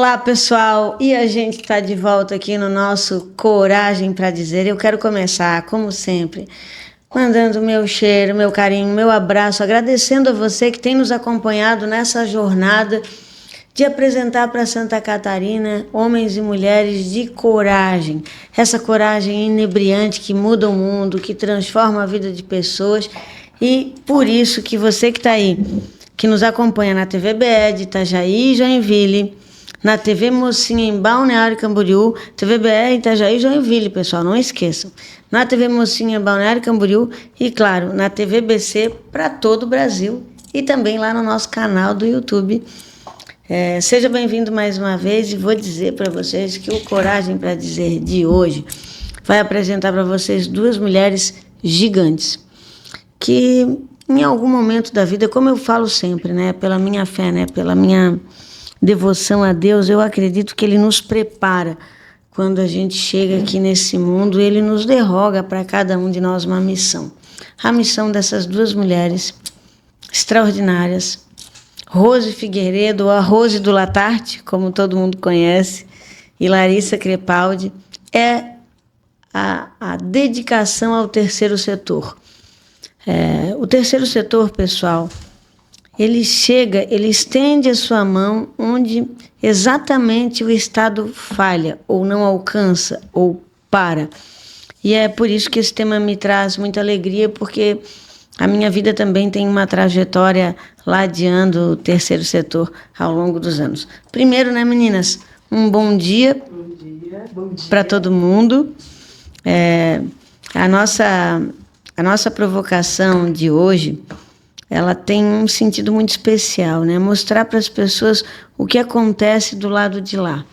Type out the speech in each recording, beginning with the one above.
Olá, pessoal! E a gente está de volta aqui no nosso Coragem para Dizer. Eu quero começar, como sempre, mandando meu cheiro, meu carinho, meu abraço, agradecendo a você que tem nos acompanhado nessa jornada de apresentar para Santa Catarina homens e mulheres de coragem. Essa coragem inebriante que muda o mundo, que transforma a vida de pessoas. E por isso que você que está aí, que nos acompanha na TVBE de Itajaí e Joinville, na TV Mocinha em Balneário Camboriú, TVBE Itajaí e Joinville, pessoal, não esqueçam. Na TV Mocinha em Balneário Camboriú e, claro, na TVBC para todo o Brasil e também lá no nosso canal do YouTube. Seja bem-vindo mais uma vez e vou dizer para vocês que o Coragem para Dizer de hoje vai apresentar para vocês duas mulheres gigantes que em algum momento da vida, como eu falo sempre, né, pela minha fé, né, pela minha devoção a Deus, eu acredito que Ele nos prepara quando a gente chega aqui nesse mundo, Ele nos derroga para cada um de nós uma missão. A missão dessas duas mulheres extraordinárias, Rose Figueiredo, a Rose do Latarte, como todo mundo conhece, e Larissa Crepaldi, é a dedicação ao terceiro setor. O terceiro setor, pessoal, ele estende a sua mão onde exatamente o Estado falha, ou não alcança, ou para. E é por isso que esse tema me traz muita alegria, porque a minha vida também tem uma trajetória ladeando o terceiro setor ao longo dos anos. Primeiro, né, meninas? Um bom dia. Bom dia para todo mundo. A nossa provocação de hoje, ela tem um sentido muito especial, né? Mostrar para as pessoas o que acontece do lado de lá.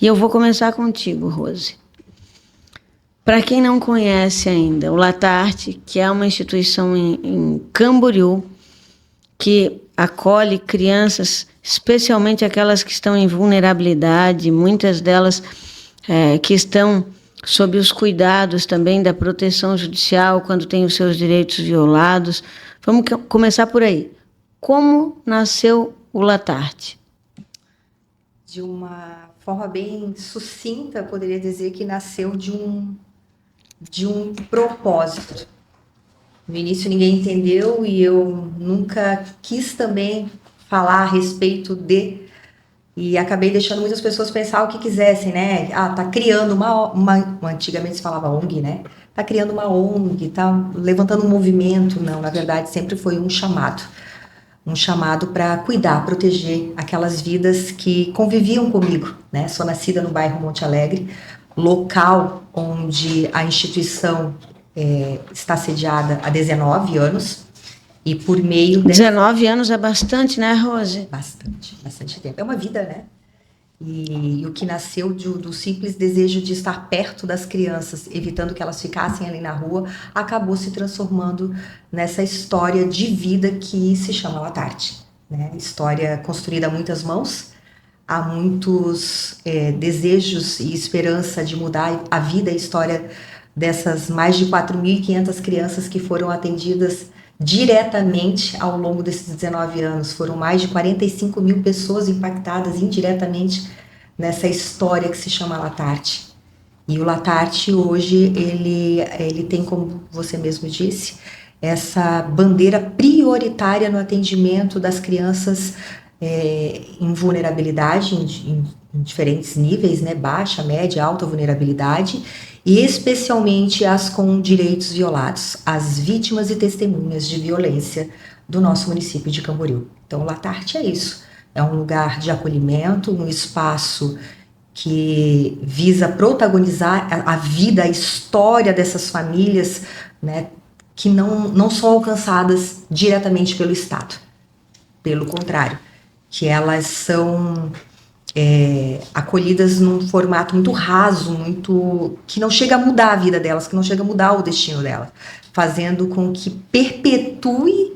E eu vou começar contigo, Rose. Para quem não conhece ainda, o Latarte, que é uma instituição em Camboriú, que acolhe crianças, especialmente aquelas que estão em vulnerabilidade, muitas delas que estão sob os cuidados também da proteção judicial quando têm os seus direitos violados. Vamos começar por aí. Como nasceu o Latarte? De uma forma bem sucinta, eu poderia dizer que nasceu de um propósito. No início ninguém entendeu e eu nunca quis também falar a respeito de... E acabei deixando muitas pessoas pensar o que quisessem, né? Tá criando uma antigamente se falava ONG, né? Tá criando uma ONG, tá levantando um movimento. Não, na verdade sempre foi um chamado para cuidar, proteger aquelas vidas que conviviam comigo, né? Sou nascida no bairro Monte Alegre, local onde a instituição está sediada há 19 anos. E por meio... 19 anos é bastante, né, Rose? Bastante tempo. É uma vida, né? E o que nasceu do simples desejo de estar perto das crianças, evitando que elas ficassem ali na rua, acabou se transformando nessa história de vida que se chama Latarte, né? História construída a muitas mãos, há muitos desejos e esperança de mudar a vida e a história dessas mais de 4.500 crianças que foram atendidas diretamente ao longo desses 19 anos. Foram mais de 45 mil pessoas impactadas indiretamente nessa história que se chama Latarte. E o Latarte hoje, ele tem, como você mesmo disse, essa bandeira prioritária no atendimento das crianças em vulnerabilidade, em diferentes níveis, né? Baixa, média, alta vulnerabilidade, e especialmente as com direitos violados, as vítimas e testemunhas de violência do nosso município de Camboriú. Então, o Latarte é isso, é um lugar de acolhimento, um espaço que visa protagonizar a vida, a história dessas famílias, né, que não são alcançadas diretamente pelo Estado. Pelo contrário, que elas são acolhidas num formato muito raso, que não chega a mudar a vida delas, que não chega a mudar o destino delas, fazendo com que perpetue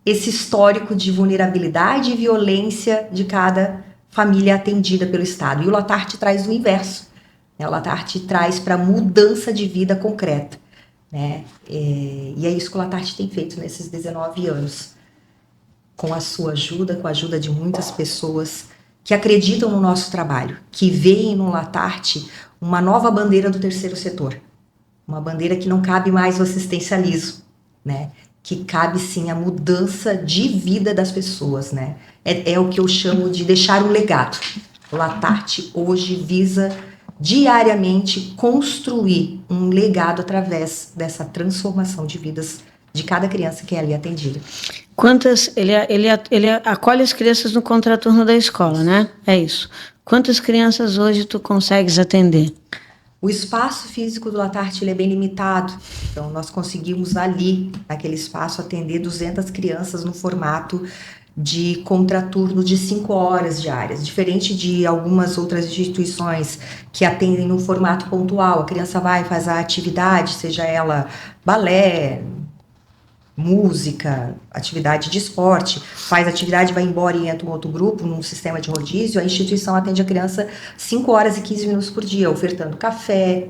esse histórico de vulnerabilidade e violência de cada família atendida pelo Estado. E o Latarte traz o inverso, né? O Latarte traz para mudança de vida concreta, né? E é isso que o Latarte tem feito nesses 19 anos, com a sua ajuda, com a ajuda de muitas pessoas que acreditam no nosso trabalho, que veem no Latarte uma nova bandeira do terceiro setor. Uma bandeira que não cabe mais o assistencialismo, né? Que cabe sim a mudança de vida das pessoas, né? É o que eu chamo de deixar um legado. O Latarte hoje visa diariamente construir um legado através dessa transformação de vidas de cada criança que é ali atendida. Ele acolhe as crianças no contraturno da escola, né? É isso. Quantas crianças hoje tu consegues atender? O espaço físico do Latarte ele é bem limitado, então nós conseguimos ali, naquele espaço, atender 200 crianças no formato de contraturno de 5 horas diárias, diferente de algumas outras instituições que atendem no formato pontual. A criança vai, faz a atividade, seja ela balé, música, atividade de esporte, faz atividade, vai embora e entra um outro grupo num sistema de rodízio. A instituição atende a criança 5 horas e 15 minutos por dia, ofertando café,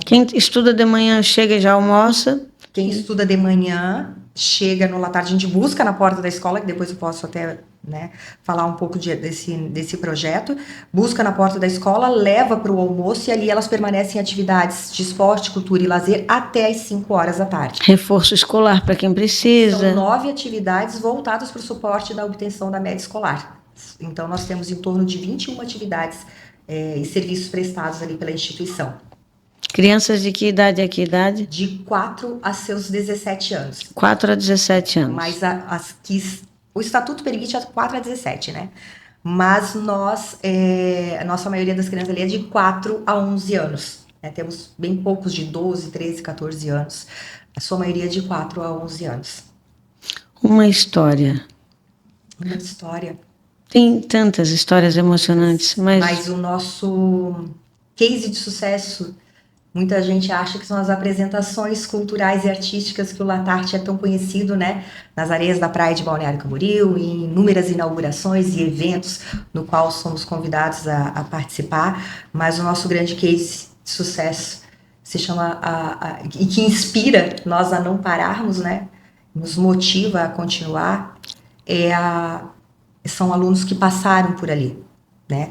Quem estuda de manhã chega e já almoça. Quem estuda de manhã chega no Latarte, a gente busca na porta da escola, que depois eu posso até, né, falar um pouco desse projeto, busca na porta da escola, leva para o almoço e ali elas permanecem em atividades de esporte, cultura e lazer até as 5 horas da tarde. Reforço escolar para quem precisa. São 9 atividades voltadas para o suporte da obtenção da média escolar. Então nós temos em torno de 21 atividades e serviços prestados ali pela instituição. Crianças de que idade a que idade? De 4 a seus 17 anos. 4 a 17 anos. Mas o estatuto permite a 4 a 17, né? Mas a nossa maioria das crianças ali é de 4 a 11 anos. Né? Temos bem poucos de 12, 13, 14 anos. A sua maioria é de 4 a 11 anos. Uma história. Uma história. Tem tantas histórias emocionantes, mas o nosso case de sucesso, muita gente acha que são as apresentações culturais e artísticas que o Latarte é tão conhecido, né? Nas areias da praia de Balneário Camboriú, em inúmeras inaugurações e eventos no qual somos convidados a participar, mas o nosso grande case de sucesso se chama, e que inspira nós a não pararmos, né? Nos motiva a continuar, são alunos que passaram por ali, né?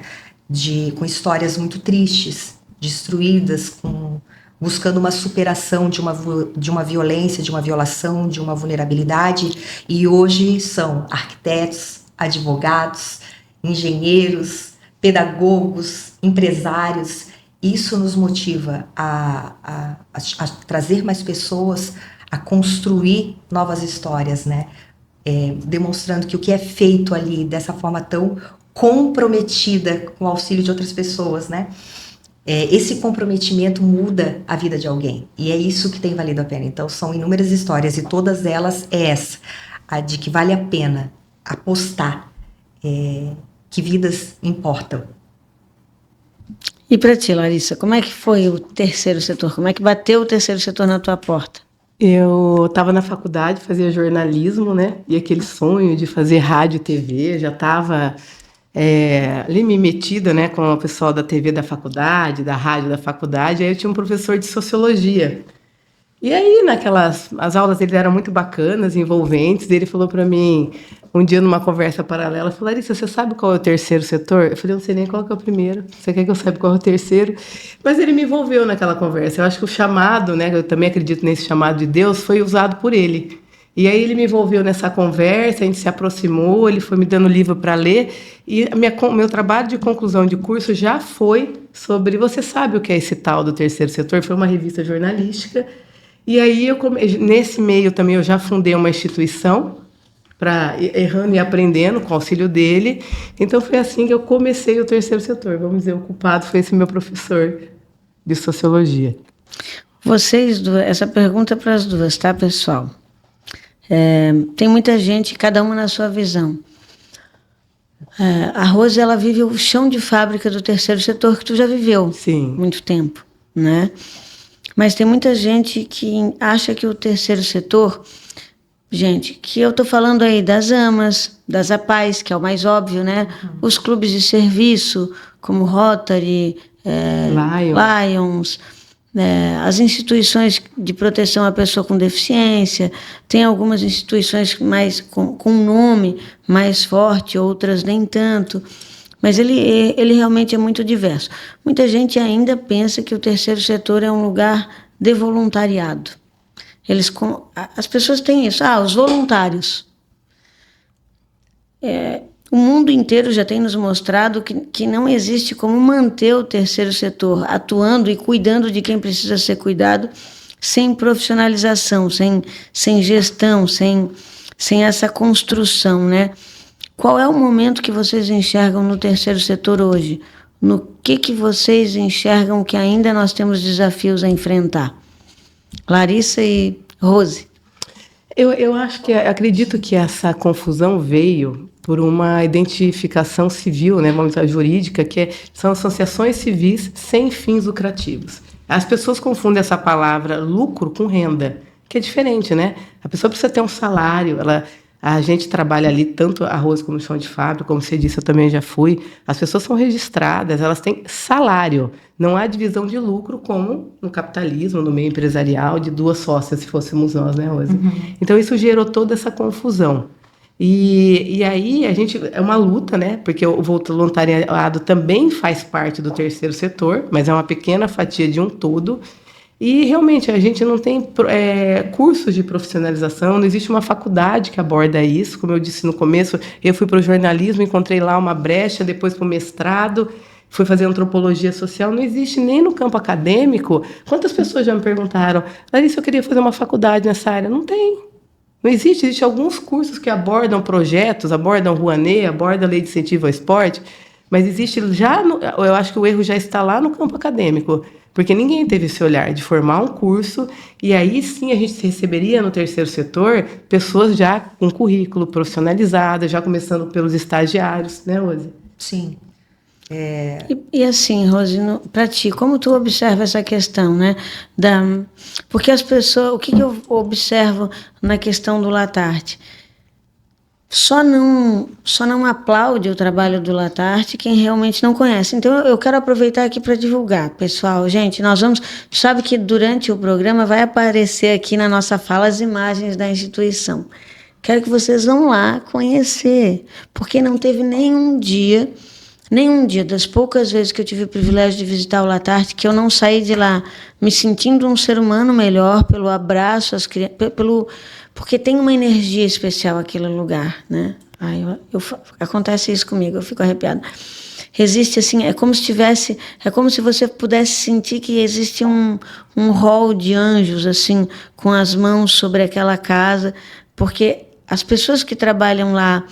Com histórias muito tristes, destruídas, buscando uma superação de uma violência, de uma violação, de uma vulnerabilidade, e hoje são arquitetos, advogados, engenheiros, pedagogos, empresários. Isso nos motiva a trazer mais pessoas, a construir novas histórias, né? Demonstrando que o que é feito ali dessa forma tão comprometida com o auxílio de outras pessoas, né? Esse comprometimento muda a vida de alguém, e é isso que tem valido a pena. Então são inúmeras histórias, e todas elas essa, a de que vale a pena apostar, que vidas importam. E para ti, Larissa, como é que foi o terceiro setor? Como é que bateu o terceiro setor na tua porta? Eu estava na faculdade, fazia jornalismo, né? E aquele sonho de fazer rádio e TV, já estava ali me metida, né, com o pessoal da TV da faculdade, da rádio da faculdade. Aí eu tinha um professor de sociologia. E aí, as aulas dele eram muito bacanas, envolventes. Ele falou para mim, um dia numa conversa paralela, falou: Larissa, você sabe qual é o terceiro setor? Eu falei: eu não sei nem qual que é o primeiro. Você quer que eu saiba qual é o terceiro? Mas ele me envolveu naquela conversa. Eu acho que o chamado, né, eu também acredito nesse chamado de Deus, foi usado por ele. E aí ele me envolveu nessa conversa, a gente se aproximou, ele foi me dando livro para ler, e meu trabalho de conclusão de curso já foi sobre, você sabe o que é esse tal do terceiro setor? Foi uma revista jornalística. E aí, nesse meio também, eu já fundei uma instituição, errando e aprendendo, com o auxílio dele. Então, foi assim que eu comecei o terceiro setor. Vamos dizer, o culpado foi esse meu professor de sociologia. Vocês duas, essa pergunta é para as duas, tá, pessoal? Tem muita gente, cada uma na sua visão. A Rose, ela vive o chão de fábrica do terceiro setor, que tu já viveu. Sim. Muito tempo, né? Mas tem muita gente que acha que o terceiro setor, gente, que eu estou falando aí das AMAs, das APAES, que é o mais óbvio, né? Os clubes de serviço, como Rotary, Lions, as instituições de proteção à pessoa com deficiência. Tem algumas instituições mais com um nome mais forte, outras nem tanto. mas ele realmente é muito diverso. Muita gente ainda pensa que o terceiro setor é um lugar de voluntariado. As pessoas têm isso, os voluntários. O mundo inteiro já tem nos mostrado que não existe como manter o terceiro setor atuando e cuidando de quem precisa ser cuidado sem profissionalização, sem gestão, sem essa construção, né? Qual é o momento que vocês enxergam no terceiro setor hoje? No que vocês enxergam que ainda nós temos desafios a enfrentar? Larissa e Rose. Eu acredito que essa confusão veio por uma identificação civil, né, vamos dizer, jurídica, são associações civis sem fins lucrativos. As pessoas confundem essa palavra lucro com renda, que é diferente, né? A pessoa precisa ter um salário, a gente trabalha ali, tanto a Rose como o chão de fábrica, como você disse, eu também já fui. As pessoas são registradas, elas têm salário. Não há divisão de lucro como no capitalismo, no meio empresarial, de duas sócias, se fôssemos nós, né, Rose? Uhum. Então, isso gerou toda essa confusão. E aí, é uma luta, né? Porque o voluntariado também faz parte do terceiro setor, mas é uma pequena fatia de um todo. E, realmente, a gente não tem cursos de profissionalização, não existe uma faculdade que aborda isso. Como eu disse no começo, eu fui para o jornalismo, encontrei lá uma brecha, depois para o mestrado, fui fazer antropologia social. Não existe nem no campo acadêmico. Quantas pessoas já me perguntaram, Larissa, eu queria fazer uma faculdade nessa área? Não tem. Não existe. Existem alguns cursos que abordam projetos, abordam Rouanet, abordam a lei de incentivo ao esporte, mas existe eu acho que o erro já está lá no campo acadêmico, porque ninguém teve esse olhar de formar um curso, e aí sim a gente receberia no terceiro setor pessoas já com currículo profissionalizado, já começando pelos estagiários, né, Rose? Sim. E assim, Rose, para ti, como tu observa essa questão, né? Porque as pessoas, o que eu observo na questão do Latarte? Só não aplaude o trabalho do Latarte quem realmente não conhece. Então, eu quero aproveitar aqui para divulgar, pessoal. Gente, sabe que durante o programa vai aparecer aqui na nossa fala as imagens da instituição. Quero que vocês vão lá conhecer, porque não teve nenhum dia das poucas vezes que eu tive o privilégio de visitar o Latarte, que eu não saí de lá me sentindo um ser humano melhor pelo abraço às crianças, porque tem uma energia especial aquele lugar, né? Acontece isso comigo, eu fico arrepiada. Existe assim, é como se você pudesse sentir que existe um rol de anjos assim, com as mãos sobre aquela casa, porque as pessoas que trabalham lá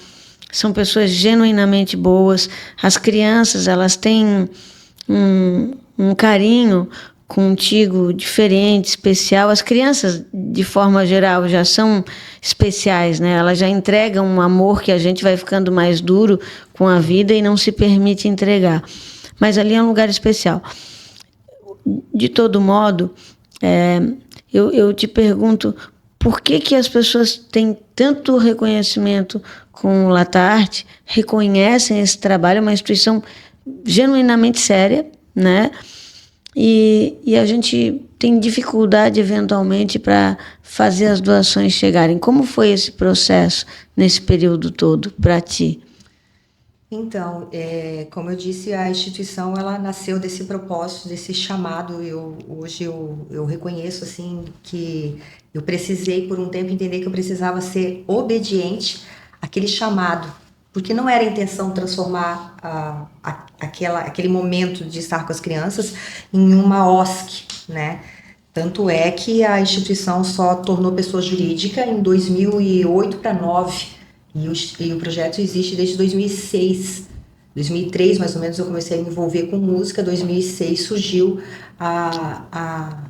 são pessoas genuinamente boas. As crianças, elas têm um carinho contigo diferente, especial. As crianças, de forma geral, já são especiais, né? Elas já entregam um amor que a gente vai ficando mais duro com a vida e não se permite entregar. Mas ali é um lugar especial. De todo modo, eu te pergunto, por que as pessoas têm tanto reconhecimento com o Latarte, reconhecem esse trabalho, é uma instituição genuinamente séria, né? E a gente tem dificuldade, eventualmente, para fazer as doações chegarem. Como foi esse processo nesse período todo para ti? Então, como eu disse, a instituição ela nasceu desse propósito, desse chamado. Hoje eu reconheço assim que eu precisei por um tempo entender que eu precisava ser obediente àquele chamado, porque não era a intenção transformar aquele momento de estar com as crianças em uma OSC, né? Tanto é que a instituição só tornou pessoa jurídica em 2008 para 2009. E o projeto existe desde 2006. 2003, mais ou menos, eu comecei a me envolver com música. 2006 surgiu a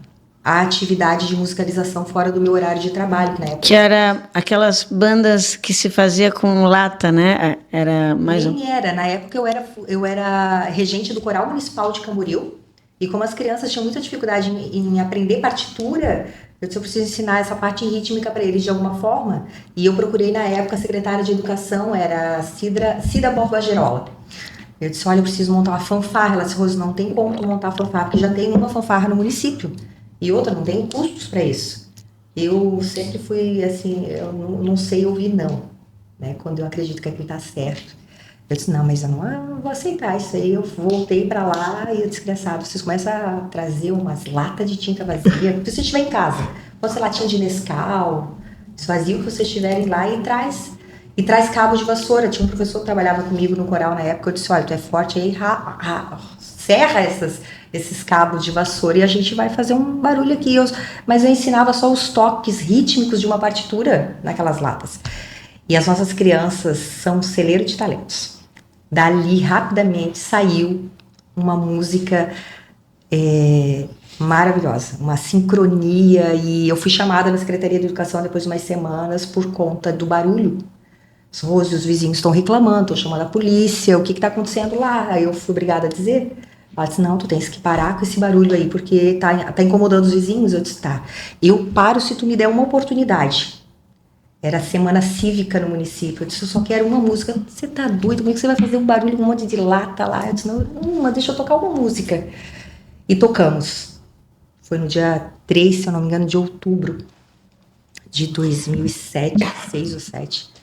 atividade de musicalização fora do meu horário de trabalho, né? Que era aquelas bandas que se fazia com lata, né? Era mais Na época eu era regente do Coral Municipal de Camboriú. E como as crianças tinham muita dificuldade em aprender partitura, eu disse, eu preciso ensinar essa parte rítmica para eles de alguma forma. E eu procurei, na época, a secretária de educação, era Cida Borbagerola. Eu disse, olha, eu preciso montar uma fanfarra. Ela disse, Rose, não tem como tu montar fanfarra, porque já tem uma fanfarra no município. E outra, não tem custos para isso. Eu sempre fui assim, eu não sei ouvir não, né? Quando eu acredito que aquilo está certo. Eu disse, não, mas eu não vou aceitar isso aí. Eu voltei pra lá e eu disse, desgraçado, vocês começam a trazer umas latas de tinta vazia. Se você estiver em casa, pode ser latinha de Nescau, esvazia o que vocês tiverem lá e traz. E traz cabo de vassoura. Tinha um professor que trabalhava comigo no coral na época. Eu disse, olha, tu é forte aí, serra esses cabos de vassoura e a gente vai fazer um barulho aqui. Mas eu ensinava só os toques rítmicos de uma partitura naquelas latas. E as nossas crianças são um celeiro de talentos. Dali, rapidamente, saiu uma música maravilhosa, uma sincronia. E eu fui chamada na Secretaria de Educação depois de umas semanas por conta do barulho. Os vizinhos estão reclamando, estão chamando a polícia, o que está acontecendo lá? Aí eu fui obrigada a dizer. Ela disse, não, tu tens que parar com esse barulho aí, porque tá incomodando os vizinhos. Eu disse, tá, eu paro se tu me der uma oportunidade. Era a semana cívica no município. Eu disse, eu só quero uma música. Você tá doido? Como é que você vai fazer um barulho com um monte de lata lá? Eu disse, não, mas deixa eu tocar uma música. E tocamos. Foi no dia 3, se eu não me engano, de outubro de 2007, 6 ou 7.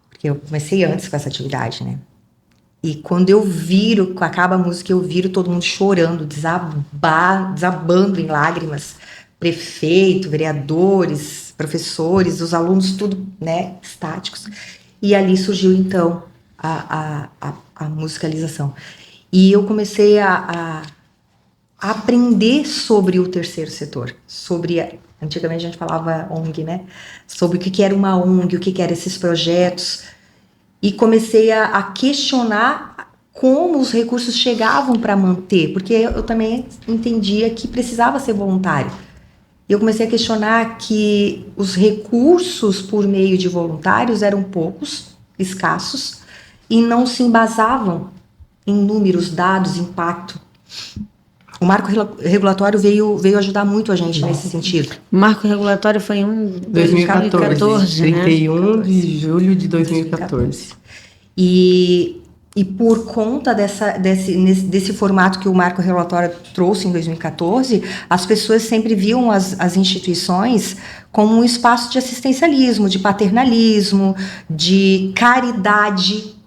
Porque eu comecei antes com essa atividade, né? E quando eu viro, acaba a música, eu viro todo mundo chorando, desabando em lágrimas. Prefeito, vereadores, professores, os alunos, tudo, né, estáticos. E ali surgiu, então, a musicalização. E eu comecei a aprender sobre o terceiro setor, antigamente a gente falava ONG, né? Sobre o que era uma ONG, o que eram esses projetos. E comecei a questionar como os recursos chegavam para manter, porque eu também entendia que precisava ser voluntário. Eu comecei a questionar que os recursos por meio de voluntários eram poucos, escassos, e não se embasavam em números, dados, impacto. O marco regulatório veio ajudar muito a gente nesse sentido. O marco regulatório foi em 2014, 31 né? de julho de 2014. E por conta desse formato que o marco regulatório trouxe em 2014, as pessoas sempre viam as instituições como um espaço de assistencialismo, de paternalismo, de caridade.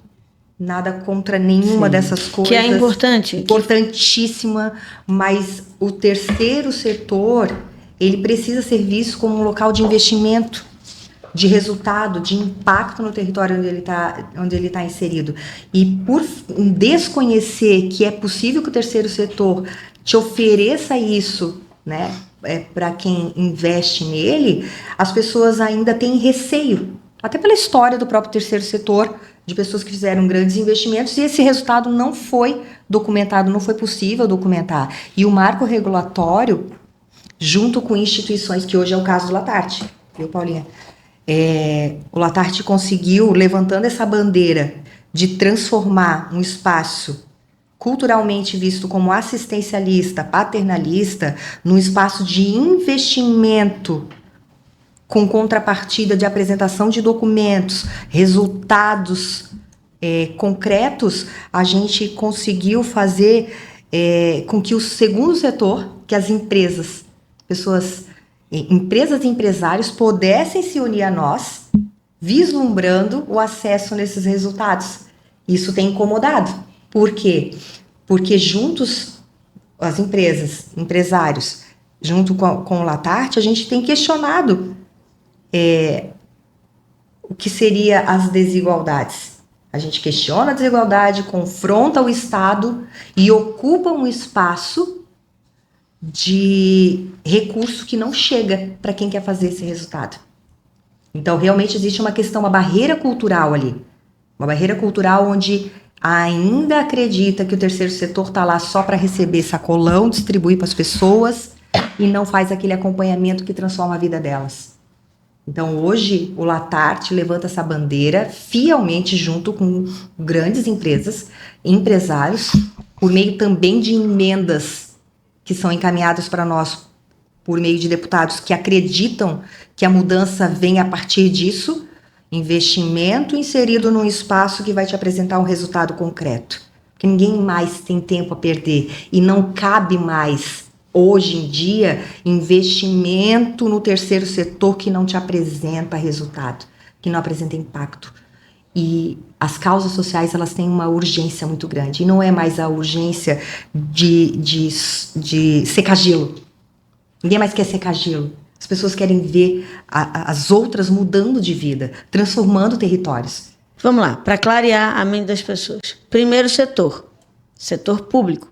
Nada contra nenhuma dessas coisas. Que é importante. Importantíssima, mas o terceiro setor, ele precisa ser visto como um local de investimento, de resultado, de impacto no território onde ele tá inserido. E por desconhecer que é possível que o terceiro setor te ofereça isso, né, para quem investe nele, as pessoas ainda têm receio, até pela história do próprio terceiro setor, de pessoas que fizeram grandes investimentos, e esse resultado não foi documentado, não foi possível documentar. E o marco regulatório, junto com instituições, que hoje é o caso do Latarte, viu, Paulinha? O Latarte conseguiu, levantando essa bandeira de transformar um espaço culturalmente visto como assistencialista, paternalista, num espaço de investimento com contrapartida de apresentação de documentos, resultados concretos, a gente conseguiu fazer com que o segundo setor, que as empresas e empresários pudessem se unir a nós, vislumbrando o acesso nesses resultados. Isso tem incomodado. Por quê? Porque juntos, as empresas, empresários, junto com o Latarte, a gente tem questionado o que seria as desigualdades. A gente questiona a desigualdade, confronta o Estado e ocupa um espaço de recurso que não chega para quem quer fazer esse resultado. Então, realmente existe uma questão, uma barreira cultural ali. Uma barreira cultural onde ainda acredita que o terceiro setor está lá só para receber sacolão, distribuir para as pessoas e não faz aquele acompanhamento que transforma a vida delas. Então, hoje, o Latarte levanta essa bandeira fielmente junto com grandes empresas, empresários, por meio também de emendas que são encaminhadas para nós por meio de deputados que acreditam que a mudança vem a partir disso, investimento inserido num espaço que vai te apresentar um resultado concreto. Porque ninguém mais tem tempo a perder e não cabe mais, hoje em dia, investimento no terceiro setor que não te apresenta resultado, que não apresenta impacto. E as causas sociais, elas têm uma urgência muito grande. E não é mais a urgência de secar gelo. Ninguém mais quer secar gelo. As pessoas querem ver as outras mudando de vida, transformando territórios. Vamos lá, para clarear a mente das pessoas. Primeiro setor público.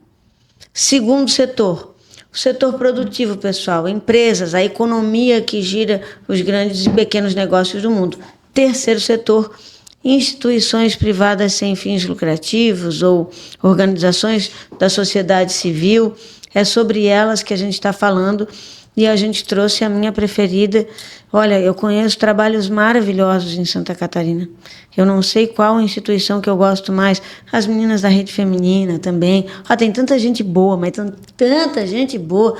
Segundo setor, o setor produtivo, pessoal, empresas, a economia que gira os grandes e pequenos negócios do mundo. Terceiro setor, instituições privadas sem fins lucrativos ou organizações da sociedade civil. É sobre elas que a gente está falando e a gente trouxe a minha preferida. Olha, eu conheço trabalhos maravilhosos em Santa Catarina. Eu não sei qual instituição que eu gosto mais. As meninas da Rede Feminina também. Tem tanta gente boa, mas tanta gente boa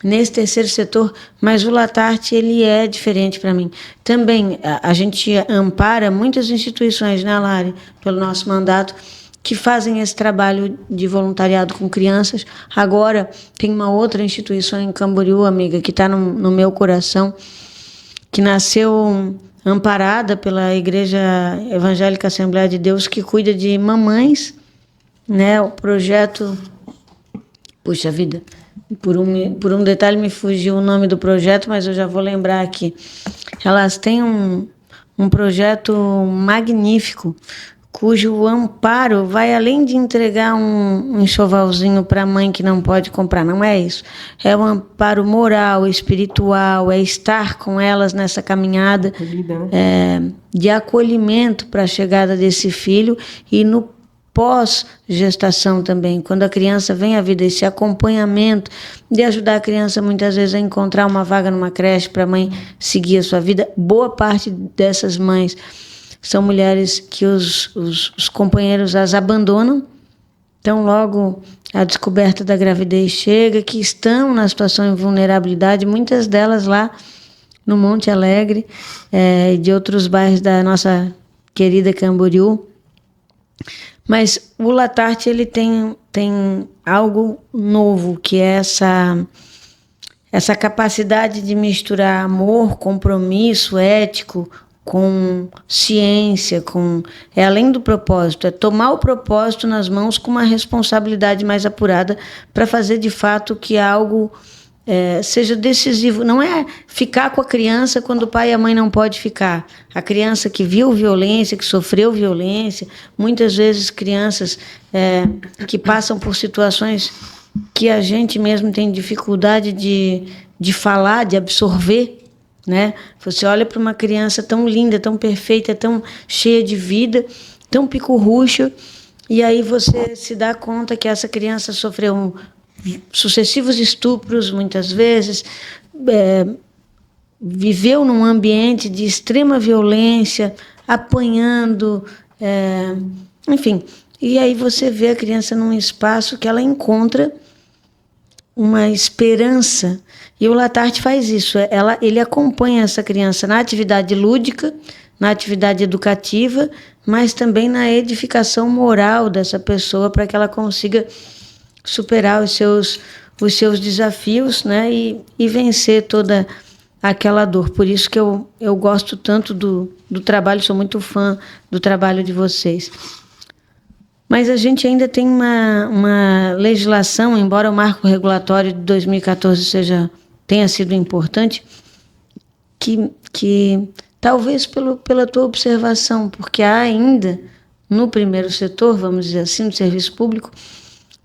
nesse terceiro setor, mas o Latarte, ele é diferente para mim. Também a gente ampara muitas instituições, né, Lari, pelo nosso mandato, que fazem esse trabalho de voluntariado com crianças. Agora tem uma outra instituição em Camboriú, amiga, que está no meu coração, que nasceu amparada pela Igreja Evangélica Assembleia de Deus, que cuida de mamães, né? O projeto... Puxa vida, por um detalhe me fugiu o nome do projeto, mas eu já vou lembrar aqui. Elas têm um projeto magnífico, cujo amparo vai além de entregar um enxovalzinho para a mãe que não pode comprar. Não é isso. É um amparo moral, espiritual, é estar com elas nessa caminhada de acolhimento para a chegada desse filho e no pós-gestação também, quando a criança vem à vida, esse acompanhamento de ajudar a criança muitas vezes a encontrar uma vaga numa creche para a mãe seguir a sua vida. Boa parte dessas mães são mulheres que os companheiros as abandonam, então logo a descoberta da gravidez chega, que estão na situação de vulnerabilidade, muitas delas lá no Monte Alegre, de outros bairros da nossa querida Camboriú. Mas o Latarte, ele tem algo novo, que é essa capacidade de misturar amor, compromisso ético com ciência, além do propósito, é tomar o propósito nas mãos com uma responsabilidade mais apurada para fazer de fato que algo seja decisivo. Não é ficar com a criança quando o pai e a mãe não podem ficar. A criança que viu violência, que sofreu violência, muitas vezes crianças que passam por situações que a gente mesmo tem dificuldade de falar, de absorver, né? Você olha para uma criança tão linda, tão perfeita, tão cheia de vida, tão picurruxa, e aí você se dá conta que essa criança sofreu sucessivos estupros, muitas vezes, viveu num ambiente de extrema violência, apanhando, enfim. E aí você vê a criança num espaço que ela encontra uma esperança. E o Latarte faz isso. Ele acompanha essa criança na atividade lúdica, na atividade educativa, mas também na edificação moral dessa pessoa para que ela consiga superar os seus desafios, né, e vencer toda aquela dor. Por isso que eu gosto tanto do trabalho, sou muito fã do trabalho de vocês. Mas a gente ainda tem uma legislação, embora o marco regulatório de 2014 tenha sido importante, que talvez pela tua observação, porque há ainda no primeiro setor, vamos dizer assim, no serviço público,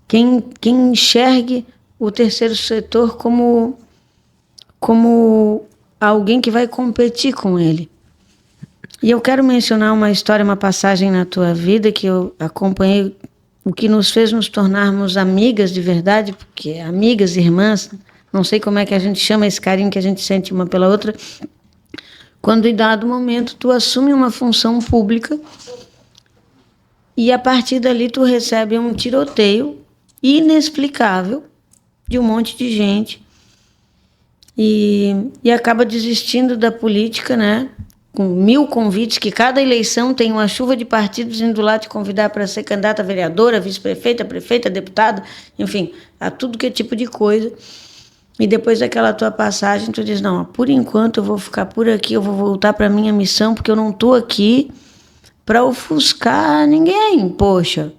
quem enxergue o terceiro setor como alguém que vai competir com ele. E eu quero mencionar uma história, uma passagem na tua vida que eu acompanhei, o que nos fez nos tornarmos amigas de verdade, porque amigas, irmãs, não sei como é que a gente chama esse carinho que a gente sente uma pela outra, quando em dado momento tu assume uma função pública e a partir dali tu recebe um tiroteio inexplicável de um monte de gente e acaba desistindo da política, né? Com 1000 convites, que cada eleição tem uma chuva de partidos indo lá te convidar para ser candidata a vereadora, vice-prefeita, prefeita, deputada, enfim, a tudo que é tipo de coisa. E depois daquela tua passagem, tu diz, não, por enquanto eu vou ficar por aqui, eu vou voltar para a minha missão, porque eu não estou aqui para ofuscar ninguém. Poxa,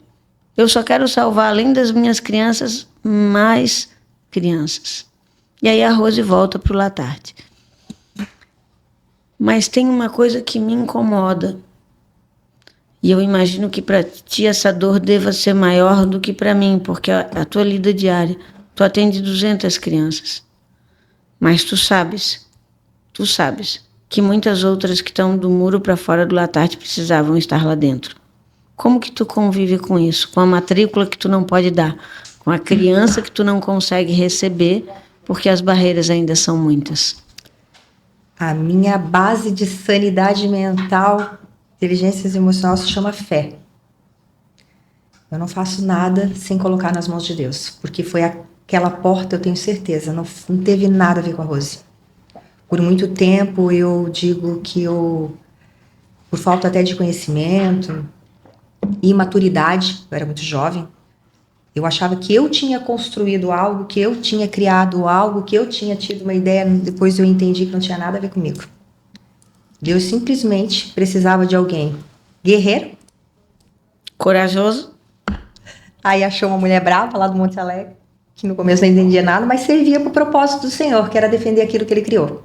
eu só quero salvar, além das minhas crianças, mais crianças. E aí a Rose volta para o Latarte. Mas tem uma coisa que me incomoda. E eu imagino que para ti essa dor deva ser maior do que para mim, porque a tua lida diária, tu atende 200 crianças. Mas tu sabes que muitas outras que estão do muro para fora do Latarte precisavam estar lá dentro. Como que tu convive com isso? Com a matrícula que tu não pode dar, com a criança que tu não consegue receber, porque as barreiras ainda são muitas. A minha base de sanidade mental, inteligência emocional, se chama fé. Eu não faço nada sem colocar nas mãos de Deus, porque foi aquela porta, eu tenho certeza, não teve nada a ver com a Rose. Por muito tempo eu digo que eu, por falta até de conhecimento e imaturidade, eu era muito jovem, eu achava que eu tinha construído algo, que eu tinha criado algo, que eu tinha tido uma ideia, depois eu entendi que não tinha nada a ver comigo. Deus simplesmente precisava de alguém guerreiro, corajoso. Aí achou uma mulher brava lá do Monte Alegre, que no começo não entendia nada, mas servia para o propósito do Senhor, que era defender aquilo que Ele criou.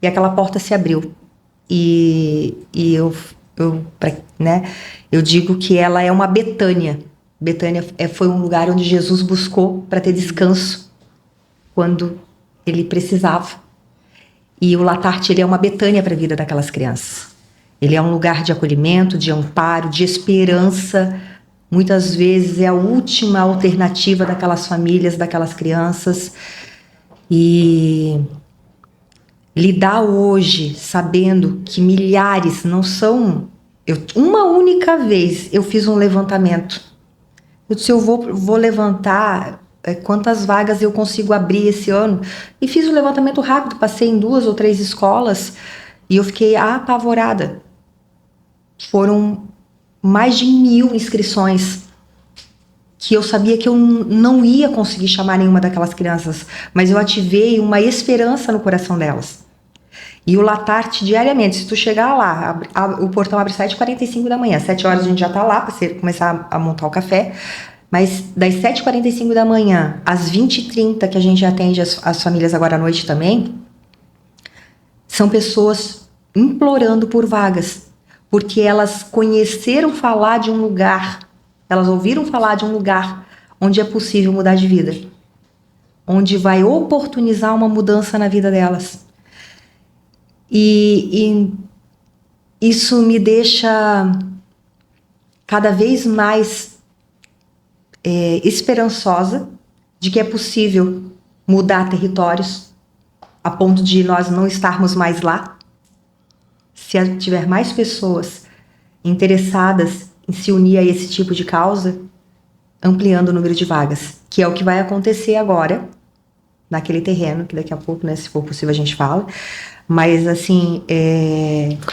E aquela porta se abriu. E eu digo que ela é uma Betânia. Betânia foi um lugar onde Jesus buscou para ter descanso quando Ele precisava. E o Latarte, ele é uma Betânia para a vida daquelas crianças. Ele é um lugar de acolhimento, de amparo, de esperança. Muitas vezes é a última alternativa daquelas famílias, daquelas crianças. E lidar hoje sabendo que milhares não são... uma única vez eu fiz um levantamento. Eu disse, eu vou levantar quantas vagas eu consigo abrir esse ano. E fiz um levantamento rápido, passei em 2 ou 3 escolas e eu fiquei apavorada. Foram mais de 1.000 inscrições que eu sabia que eu não ia conseguir chamar nenhuma daquelas crianças, mas eu ativei uma esperança no coração delas. E o Latarte, diariamente, se tu chegar lá, o portão abre 7h45 da manhã, 7 horas a gente já tá lá para você começar a montar o café, mas das 7h45 da manhã às 20h30, que a gente atende as famílias agora à noite também, são pessoas implorando por vagas, porque elas conheceram falar de um lugar, elas ouviram falar de um lugar onde é possível mudar de vida, onde vai oportunizar uma mudança na vida delas. E isso me deixa cada vez mais esperançosa de que é possível mudar territórios a ponto de nós não estarmos mais lá. Se tiver mais pessoas interessadas em se unir a esse tipo de causa, ampliando o número de vagas, que é o que vai acontecer agora naquele terreno, que daqui a pouco, né, se for possível, a gente fala. Mas, assim,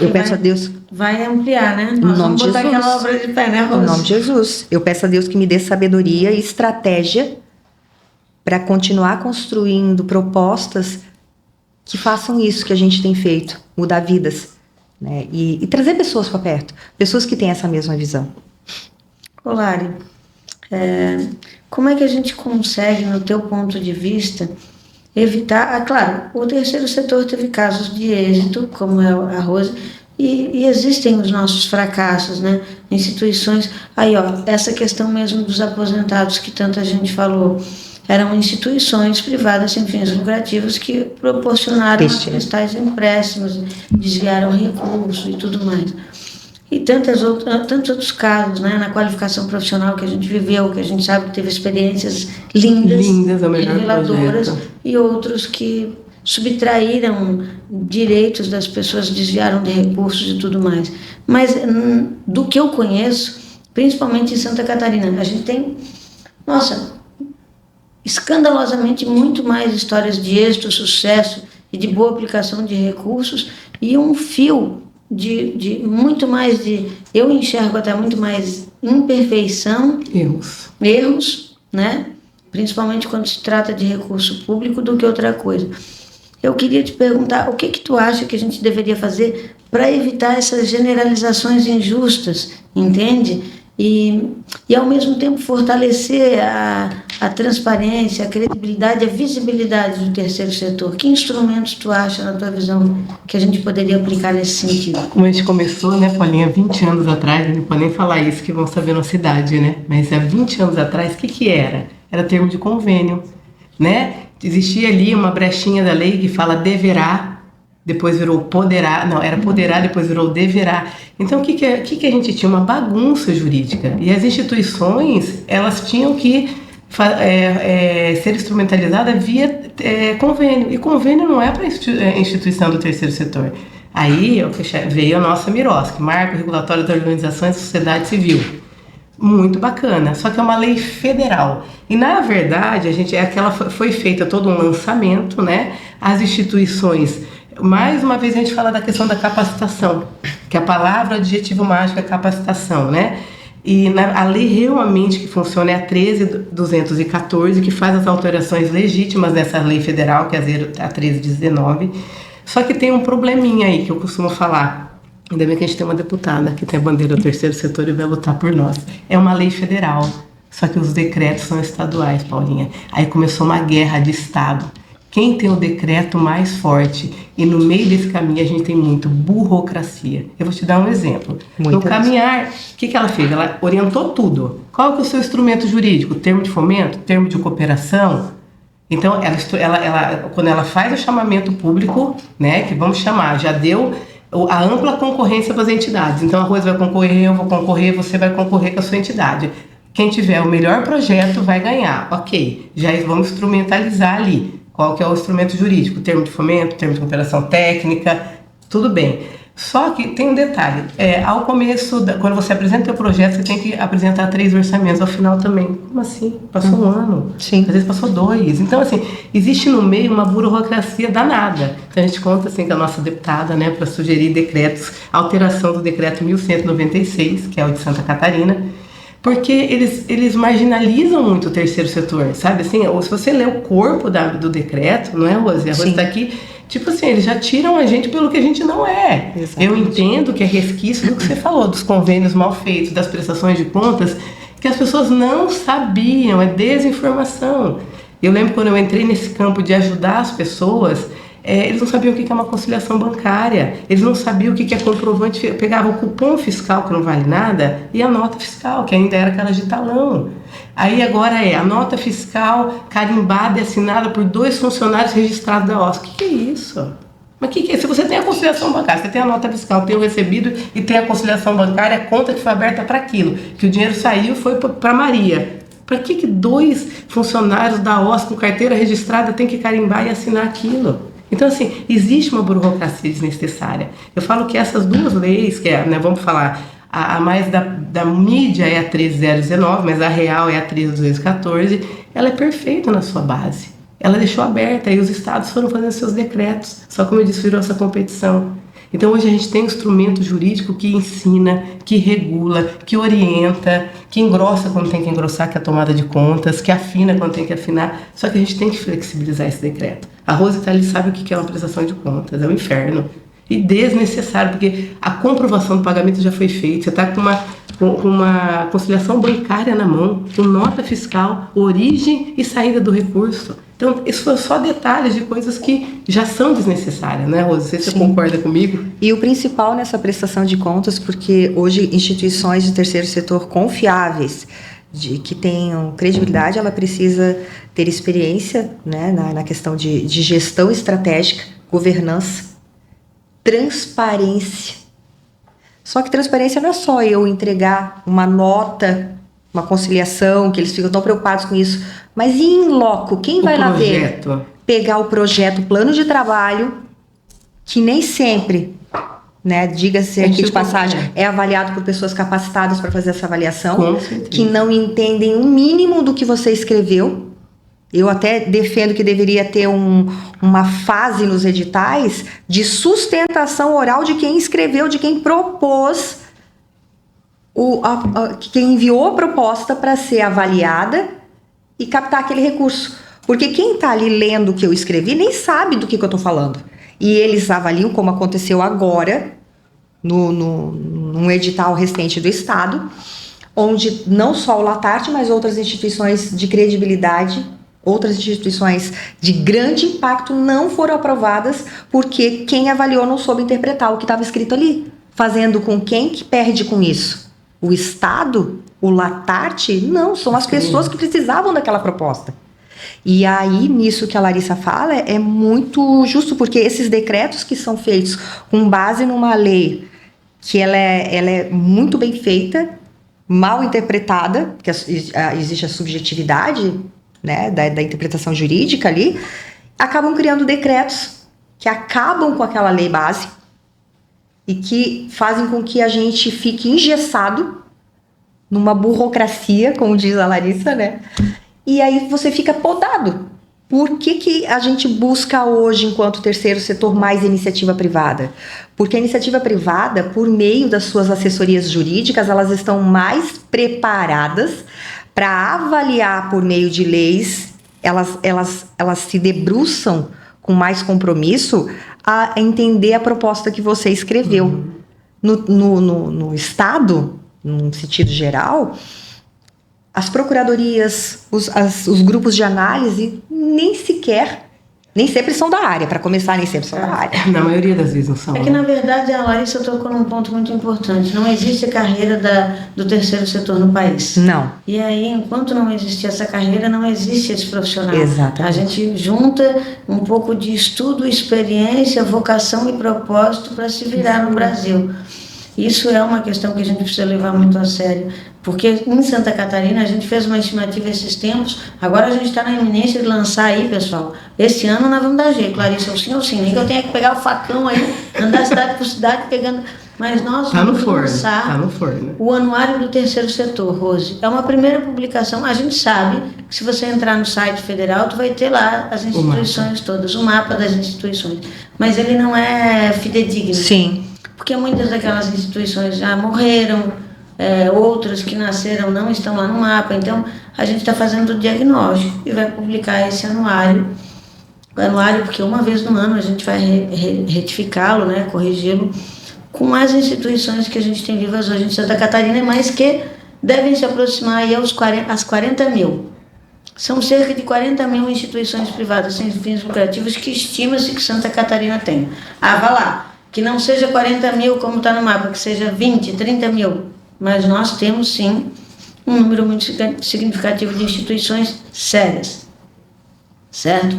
eu peço a Deus... Vai ampliar, né? Nós vamos botar aquela obra de pé, né, Rose? Em nome de Jesus. Eu peço a Deus que me dê sabedoria e estratégia para continuar construindo propostas que façam isso que a gente tem feito, mudar vidas, né? E trazer pessoas para perto, pessoas que têm essa mesma visão. Ô, Lari, como é que a gente consegue, no teu ponto de vista, evitar... claro, o terceiro setor teve casos de êxito, como é a Rose, e existem os nossos fracassos, né? Instituições... Aí, ó, essa questão mesmo dos aposentados que tanta gente falou, eram instituições privadas sem fins lucrativos que proporcionaram os tais empréstimos, desviaram recursos e tudo mais. E tantos outros casos, né, na qualificação profissional que a gente viveu, que a gente sabe que teve experiências lindas reveladoras, e outros que subtraíram direitos das pessoas, desviaram de recursos e tudo mais. Mas do que eu conheço, principalmente em Santa Catarina, a gente tem, escandalosamente muito mais histórias de êxito, sucesso e de boa aplicação de recursos, e um fio de muito mais de... Eu enxergo até muito mais imperfeição, erros, né? Principalmente quando se trata de recurso público, do que outra coisa. Eu queria te perguntar, o que tu acha que a gente deveria fazer para evitar essas generalizações injustas, entende? E ao mesmo tempo fortalecer a transparência, a credibilidade, a visibilidade do terceiro setor. Que instrumentos tu acha, na tua visão, que a gente poderia aplicar nesse sentido? Como a gente começou, né, Paulinha, 20 anos atrás, não pode nem falar isso que vão saber na cidade, né? Mas há 20 anos atrás, o que era? Era termo de convênio, né? Existia ali uma brechinha da lei que fala deverá, depois virou poderá, não, era poderá, depois virou deverá. Então, o que a gente tinha? Uma bagunça jurídica. E as instituições, elas tinham que ser instrumentalizadas via convênio. E convênio não é para instituição do terceiro setor. Aí veio a nossa MIROSC, Marco Regulatório das Organizações da Sociedade Civil. Muito bacana, só que é uma lei federal. E, na verdade, foi feita todo um lançamento, né? As instituições... Mais uma vez a gente fala da questão da capacitação, que a palavra, o adjetivo mágico é capacitação, né? E a lei realmente que funciona é a 13.214, que faz as alterações legítimas dessa lei federal, que é a 13.19. Só que tem um probleminha aí que eu costumo falar. Ainda bem que a gente tem uma deputada que tem a bandeira do terceiro setor e vai lutar por nós. É uma lei federal, só que os decretos são estaduais, Paulinha. Aí começou uma guerra de estado. Quem tem o decreto mais forte? E no meio desse caminho a gente tem muito burocracia. Eu vou te dar um exemplo. No caminhar, o que ela fez? Ela orientou tudo. Qual que é o seu instrumento jurídico? Termo de fomento? Termo de cooperação? Então, quando ela faz o chamamento público, né, que vamos chamar, já deu a ampla concorrência para as entidades. Então, a Rose vai concorrer, eu vou concorrer, você vai concorrer com a sua entidade. Quem tiver o melhor projeto vai ganhar. Ok, já vamos instrumentalizar ali. Qual que é o instrumento jurídico? Termo de fomento, termo de cooperação técnica, tudo bem. Só que tem um detalhe, ao começo, quando você apresenta o seu projeto, você tem que apresentar 3 orçamentos, ao final também. Como assim? Passou um ano, Sim. Às vezes passou 2. Então, assim, existe no meio uma burocracia danada. Então, a gente conta assim, com a nossa deputada, né, para sugerir decretos, alteração do decreto 1196, que é o de Santa Catarina, porque eles marginalizam muito o terceiro setor, sabe? Assim, ou se você lê o corpo do decreto, não é, Rose? A Rose está aqui, tipo assim, eles já tiram a gente pelo que a gente não é. Exatamente. Eu entendo que é resquício do que você falou, dos convênios mal feitos, das prestações de contas, que as pessoas não sabiam, é desinformação. Eu lembro quando eu entrei nesse campo de ajudar as pessoas, eles não sabiam o que é uma conciliação bancária, eles não sabiam o que é comprovante, pegavam o cupom fiscal, que não vale nada, e a nota fiscal, que ainda era aquela de talão. Aí agora a nota fiscal carimbada e assinada por 2 funcionários registrados da OSC. O que é isso? Mas o que é? Se você tem a conciliação bancária, você tem a nota fiscal, tem o recebido e tem a conciliação bancária, a conta que foi aberta para aquilo, que o dinheiro saiu foi para Maria. Para que 2 funcionários da OSC com carteira registrada têm que carimbar e assinar aquilo? Então, assim, existe uma burocracia desnecessária. Eu falo que essas 2 leis, que vamos falar, a mais da mídia é a 13.019, mas a real é a 13.214, ela é perfeita na sua base. Ela deixou aberta e os estados foram fazendo seus decretos. Só como eu disse, virou essa competição. Então, hoje a gente tem um instrumento jurídico que ensina, que regula, que orienta, que engrossa quando tem que engrossar, que é a tomada de contas, que afina quando tem que afinar. Só que a gente tem que flexibilizar esse decreto. A Rose está ali, sabe o que é uma prestação de contas, é um inferno. E desnecessário, porque a comprovação do pagamento já foi feita, você está com uma conciliação bancária na mão, com nota fiscal, origem e saída do recurso. Então, isso foi só detalhes de coisas que já são desnecessárias, né, Rose? Não sei se você concorda comigo. E o principal nessa prestação de contas, porque hoje instituições de terceiro setor confiáveis, que tenham credibilidade, ela precisa ter experiência, né, na questão de gestão estratégica, governança, transparência. Só que transparência não é só eu entregar uma nota, uma conciliação, que eles ficam tão preocupados com isso, mas e em loco, quem vai lá ver? Pegar o projeto, o plano de trabalho, que nem sempre, né, diga-se aqui de passagem, é avaliado por pessoas capacitadas para fazer essa avaliação, que não entendem o mínimo do que você escreveu. Eu até defendo que deveria ter uma fase nos editais de sustentação oral de quem escreveu, de quem propôs, quem enviou a proposta para ser avaliada e captar aquele recurso. Porque quem está ali lendo o que eu escrevi nem sabe do que eu estou falando. E eles avaliam, como aconteceu agora, num edital recente do Estado, onde não só o Latarte, mas outras instituições de credibilidade, outras instituições de grande impacto não foram aprovadas porque quem avaliou não soube interpretar o que estava escrito ali. Fazendo com quem que perde com isso? O Estado? O Latarte? Não, são as pessoas que precisavam daquela proposta. E aí, nisso que a Larissa fala, é muito justo, porque esses decretos que são feitos com base numa lei que ela é muito bem feita, mal interpretada, porque existe a subjetividade, né, da interpretação jurídica ali, acabam criando decretos que acabam com aquela lei base e que fazem com que a gente fique engessado numa burocracia, como diz a Larissa, né? E aí você fica podado. Por que a gente busca hoje, enquanto terceiro setor, mais iniciativa privada? Porque a iniciativa privada, por meio das suas assessorias jurídicas, elas estão mais preparadas para avaliar por meio de leis, elas se debruçam com mais compromisso a entender a proposta que você escreveu. No Estado, num sentido geral, as procuradorias, os grupos de análise, nem sempre são da área. Para começar, nem sempre são da área. Na maioria das vezes não são. É que, na verdade, a Larissa tocou num ponto muito importante. Não existe carreira do terceiro setor no país. Não. E aí, enquanto não existe essa carreira, não existe esse profissional. Exatamente. A gente junta um pouco de estudo, experiência, vocação e propósito para se virar no Brasil. Isso é uma questão que a gente precisa levar muito a sério, porque em Santa Catarina a gente fez uma estimativa esses tempos, agora a gente está na iminência de lançar aí, pessoal, esse ano nós vamos dar jeito, Clarissa, ou sim, nem que eu tenha que pegar o facão aí, andar cidade por cidade pegando, mas nós vamos lançar o Anuário do Terceiro Setor, Rose. É uma primeira publicação, a gente sabe que se você entrar no site federal, tu vai ter lá as instituições todas, o mapa das instituições, mas ele não é fidedigno. Sim. Porque muitas daquelas instituições já morreram, outras que nasceram não estão lá no mapa. Então, a gente está fazendo o diagnóstico e vai publicar esse anuário. O anuário, porque uma vez no ano a gente vai retificá-lo, né, corrigi-lo, com as instituições que a gente tem vivas hoje em Santa Catarina, mas que devem se aproximar aí às 40 mil. São cerca de 40 mil instituições privadas sem fins lucrativos que estima-se que Santa Catarina tem. Vá lá. Que não seja 40 mil como está no mapa, que seja 20, 30 mil. Mas nós temos, sim, um número muito significativo de instituições sérias. Certo?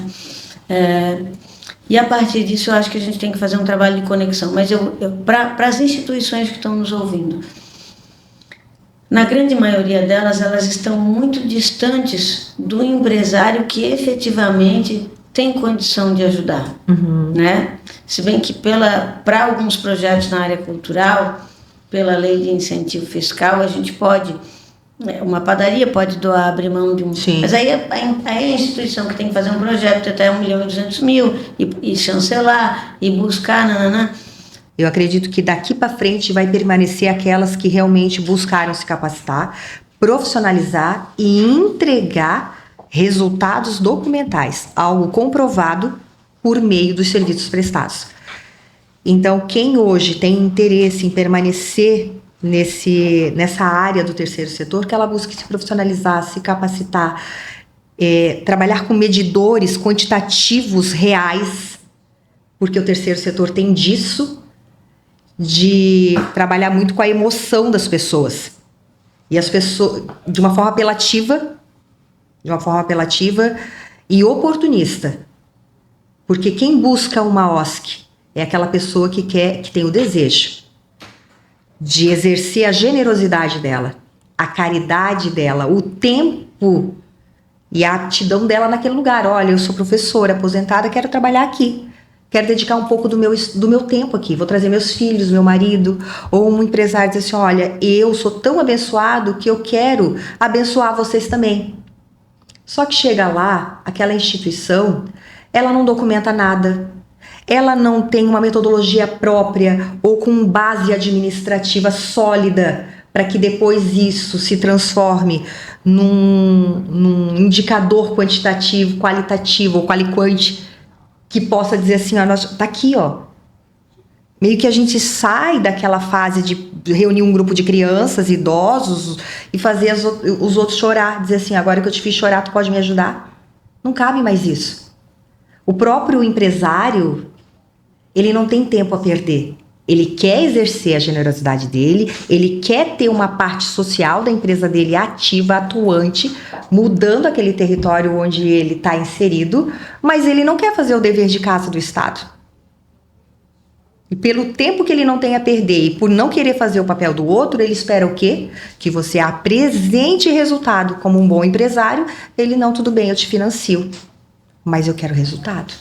E a partir disso, eu acho que a gente tem que fazer um trabalho de conexão. Mas para as instituições que estão nos ouvindo, na grande maioria delas, elas estão muito distantes do empresário que efetivamente tem condição de ajudar, né? Se bem que para alguns projetos na área cultural, pela lei de incentivo fiscal, a gente pode, uma padaria pode abrir mão de um... Sim. Mas aí a instituição que tem que fazer um projeto até 1.200.000 e chancelar e buscar, Eu acredito que daqui para frente vai permanecer aquelas que realmente buscaram se capacitar, profissionalizar e entregar resultados documentais, algo comprovado por meio dos serviços prestados. Então, quem hoje tem interesse em permanecer nessa área do terceiro setor, que ela busque se profissionalizar, se capacitar, trabalhar com medidores quantitativos reais, porque o terceiro setor tem disso, de trabalhar muito com a emoção das pessoas. E as pessoas, de uma forma apelativa e oportunista. Porque quem busca uma OSC é aquela pessoa que tem o desejo de exercer a generosidade dela, a caridade dela, o tempo e a aptidão dela naquele lugar. Olha, eu sou professora aposentada, quero trabalhar aqui. Quero dedicar um pouco do meu tempo aqui. Vou trazer meus filhos, meu marido. Ou um empresário diz assim, olha, eu sou tão abençoado que eu quero abençoar vocês também. Só que chega lá, aquela instituição, ela não documenta nada, ela não tem uma metodologia própria ou com base administrativa sólida para que depois isso se transforme num indicador quantitativo, qualitativo ou qualiquante, que possa dizer assim, ó, tá aqui, ó. Meio que a gente sai daquela fase de reunir um grupo de crianças, idosos, e fazer os outros chorar, dizer assim, agora que eu te fiz chorar, tu pode me ajudar? Não cabe mais isso. O próprio empresário, ele não tem tempo a perder. Ele quer exercer a generosidade dele, ele quer ter uma parte social da empresa dele ativa, atuante, mudando aquele território onde ele está inserido, mas ele não quer fazer o dever de casa do Estado. E pelo tempo que ele não tem a perder e por não querer fazer o papel do outro, ele espera o quê? Que você apresente resultado. Como um bom empresário, ele não, tudo bem, eu te financio, mas eu quero resultado.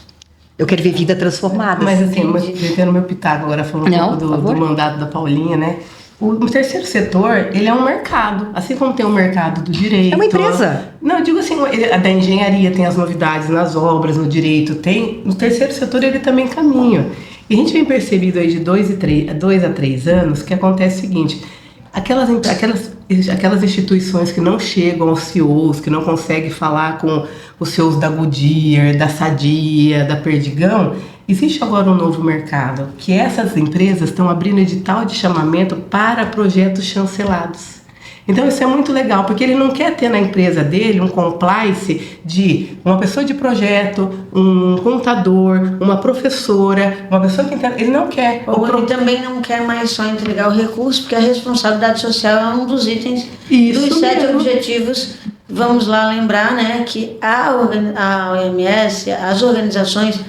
Eu quero ver vida transformada. Mas assim, metendo meu pitaco agora, falando um pouco do mandato da Paulinha, né? O terceiro setor, ele é um mercado. Assim como tem o mercado do direito... É uma empresa. Não, eu digo assim, a da engenharia tem as novidades nas obras, no direito tem... No terceiro setor, ele também caminha. E a gente vem percebido aí de 2 a 3 anos que acontece o seguinte... Aquelas instituições que não chegam aos CEOs, que não conseguem falar com os CEOs da Goodyear, da Sadia, da Perdigão, existe agora um novo mercado, que essas empresas estão abrindo edital de chamamento para projetos chancelados. Então isso é muito legal, porque ele não quer ter na empresa dele um compliance de uma pessoa de projeto, um contador, uma professora, uma pessoa que entende. Ele não quer. Ou ele também não quer mais só entregar o recurso, porque a responsabilidade social é um dos itens dos 7 objetivos. Vamos lá lembrar, né, que a OMS, as organizações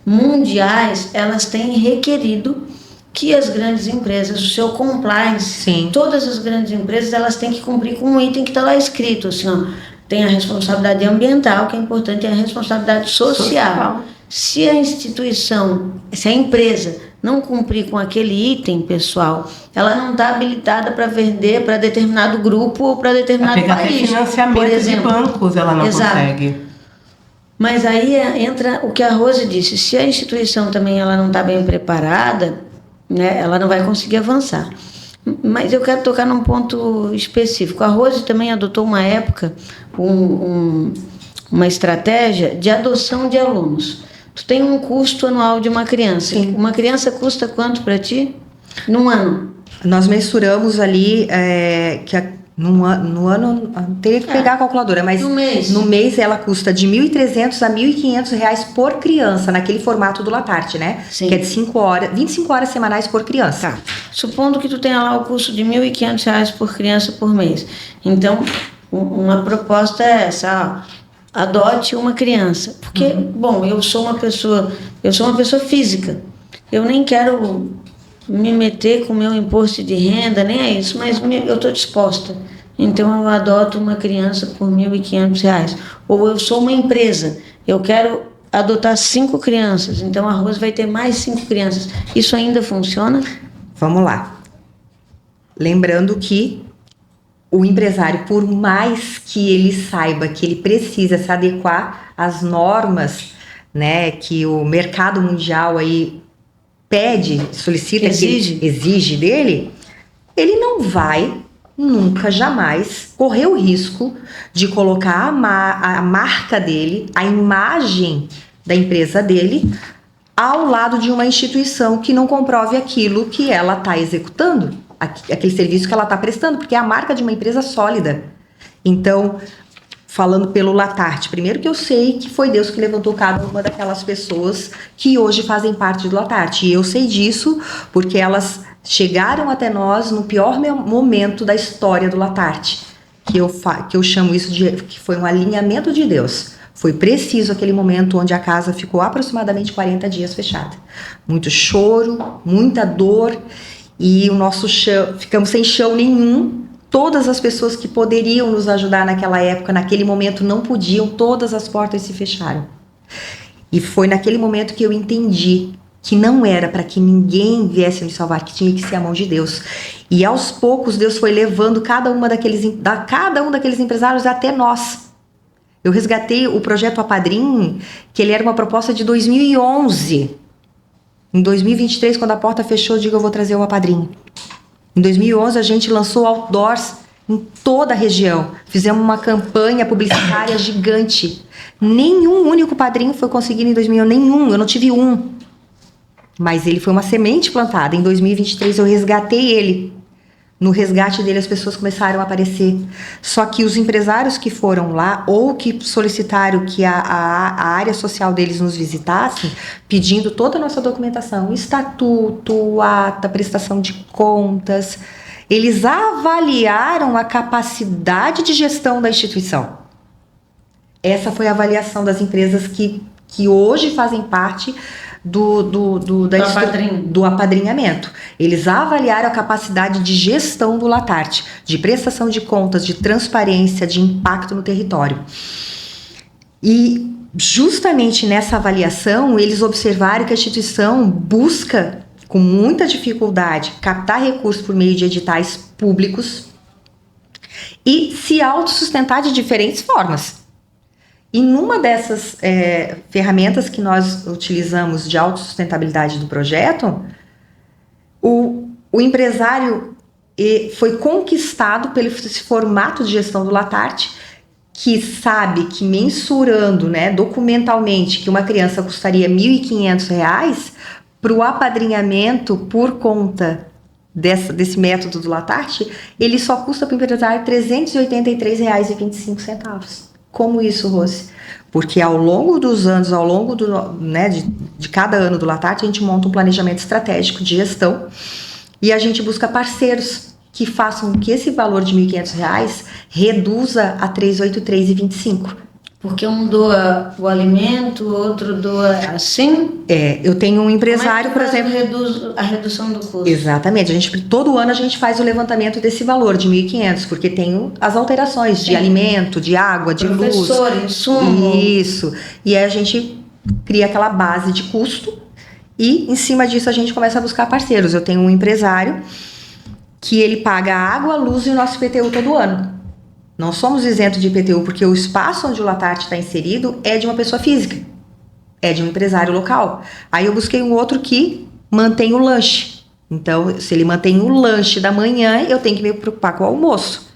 mundiais, elas têm requerido que as grandes empresas, o seu compliance, sim, todas as grandes empresas, elas têm que cumprir com um item que está lá escrito, assim, ó, tem a responsabilidade ambiental, que é importante, e a responsabilidade social. Se a instituição, se a empresa não cumprir com aquele item, pessoal, ela não está habilitada para vender para determinado grupo ou para determinado país. Financiamento, por exemplo, de bancos, ela não consegue. Mas aí entra o que a Rose disse, se a instituição também ela não está bem preparada, né, ela não vai conseguir avançar. Mas eu quero tocar num ponto específico. A Rose também adotou uma época, uma estratégia de adoção de alunos. Tu tem um custo anual de uma criança. Sim. Uma criança custa quanto para ti? Num ano? Nós mensuramos ali no ano, teria que pegar a calculadora, mas no mês ela custa de R$ 1.300 a R$ 1.500 por criança, naquele formato do Latarte, né? Sim. Que é de 25 horas semanais por criança. Tá. Supondo que tu tenha lá o custo de R$ 1.500 por criança por mês. Então, uma proposta é essa, ó, adote uma criança. Porque, bom, eu sou uma pessoa física. Eu nem quero me meter com o meu imposto de renda, nem é isso, mas eu estou disposta. Então eu adoto uma criança por R$ 1.500. Ou eu sou uma empresa, eu quero adotar 5 crianças, então a Rose vai ter mais 5 crianças. Isso ainda funciona? Vamos lá. Lembrando que o empresário, por mais que ele saiba que ele precisa se adequar às normas, né, que o mercado mundial aí pede, solicita, exige dele, ele não vai nunca, jamais correr o risco de colocar a marca dele, a imagem da empresa dele, ao lado de uma instituição que não comprove aquilo que ela está executando, aquele serviço que ela está prestando, porque é a marca de uma empresa sólida. Então, falando pelo Latarte, primeiro que eu sei que foi Deus que levantou cada uma daquelas pessoas que hoje fazem parte do Latarte. E eu sei disso porque elas chegaram até nós no pior momento da história do Latarte, que eu chamo isso de que foi um alinhamento de Deus. Foi preciso aquele momento onde a casa ficou aproximadamente 40 dias fechada. Muito choro, muita dor, e o nosso chão, ficamos sem chão nenhum. Todas as pessoas que poderiam nos ajudar naquela época, naquele momento, não podiam, todas as portas se fecharam. E foi naquele momento que eu entendi que não era para que ninguém viesse nos salvar, que tinha que ser a mão de Deus. E aos poucos Deus foi levando cada um daqueles empresários até nós. Eu resgatei o projeto Apadrim, que ele era uma proposta de 2011. Em 2023, quando a porta fechou, eu digo, eu vou trazer o Apadrim. Em 2011, a gente lançou outdoors em toda a região. Fizemos uma campanha publicitária gigante. Nenhum único padrinho foi conseguido em 2011. Nenhum, eu não tive um. Mas ele foi uma semente plantada. Em 2023, eu resgatei ele. No resgate dele, as pessoas começaram a aparecer. Só que os empresários que foram lá, ou que solicitaram que a área social deles nos visitasse, pedindo toda a nossa documentação, estatuto, ata, prestação de contas, eles avaliaram a capacidade de gestão da instituição. Essa foi a avaliação das empresas que hoje fazem parte do apadrinhamento. Eles avaliaram a capacidade de gestão do Latarte, de prestação de contas, de transparência, de impacto no território. E justamente nessa avaliação, eles observaram que a instituição busca, com muita dificuldade, captar recursos por meio de editais públicos e se autossustentar de diferentes formas. E numa dessas ferramentas que nós utilizamos de autossustentabilidade do projeto, o empresário foi conquistado pelo esse formato de gestão do Latarte, que sabe que mensurando, né, documentalmente que uma criança custaria R$ 1.500, para o apadrinhamento por conta desse método do Latarte, ele só custa para o empresário R$ 383,25. Como isso, Rose? Porque ao longo dos anos, de cada ano do Latarte, a gente monta um planejamento estratégico de gestão e a gente busca parceiros que façam que esse valor de R$ 1.500 reduza a R$ 383,25. Porque um doa o alimento, o outro doa assim? Eu tenho um empresário, por exemplo... Reduz a redução do custo. Exatamente. Todo ano a gente faz o levantamento desse valor de 1.500, porque tem as alterações de alimento, de água, de luz. Professor, insumo. Isso. E aí a gente cria aquela base de custo e em cima disso a gente começa a buscar parceiros. Eu tenho um empresário que ele paga a água, a luz e o nosso IPTU todo ano. Não somos isentos de IPTU, porque o espaço onde o Latarte está inserido é de uma pessoa física, é de um empresário local. Aí eu busquei um outro que mantém o lanche. Então, se ele mantém o lanche da manhã, eu tenho que me preocupar com o almoço.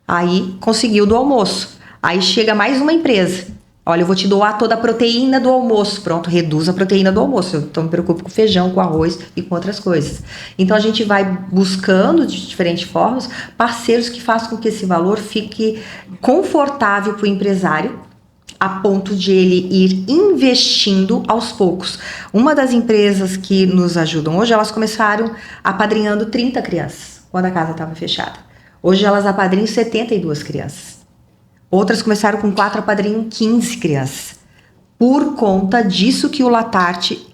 Aí, conseguiu do almoço. Aí chega mais uma empresa. Olha, eu vou te doar toda a proteína do almoço. Pronto, reduz a proteína do almoço. Então, me preocupo com feijão, com arroz e com outras coisas. Então, a gente vai buscando, de diferentes formas, parceiros que façam com que esse valor fique confortável para o empresário, a ponto de ele ir investindo aos poucos. Uma das empresas que nos ajudam hoje, elas começaram apadrinhando 30 crianças, quando a casa estava fechada. Hoje, elas apadrinham 72 crianças. Outras começaram com 4, apadrinham 15 crianças. Por conta disso que o Latarte,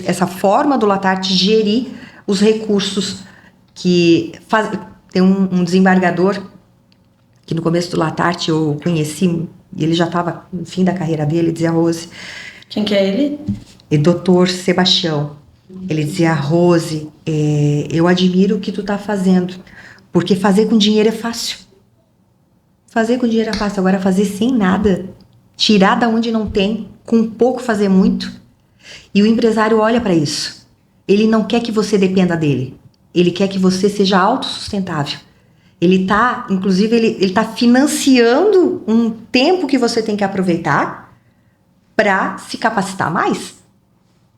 essa forma do Latarte gerir os recursos que faz. Tem um desembargador que no começo do Latarte eu conheci, e ele já estava no fim da carreira dele, dizia: Rose... Quem que é ele? Dr. Sebastião. Ele dizia: Rose, eu admiro o que tu tá fazendo, porque fazer com dinheiro é fácil. Fazer com dinheiro é fácil, agora fazer sem nada, tirar da onde não tem, com pouco fazer muito. E o empresário olha para isso. Ele não quer que você dependa dele. Ele quer que você seja autossustentável. Ele tá, inclusive, ele tá financiando um tempo que você tem que aproveitar para se capacitar mais.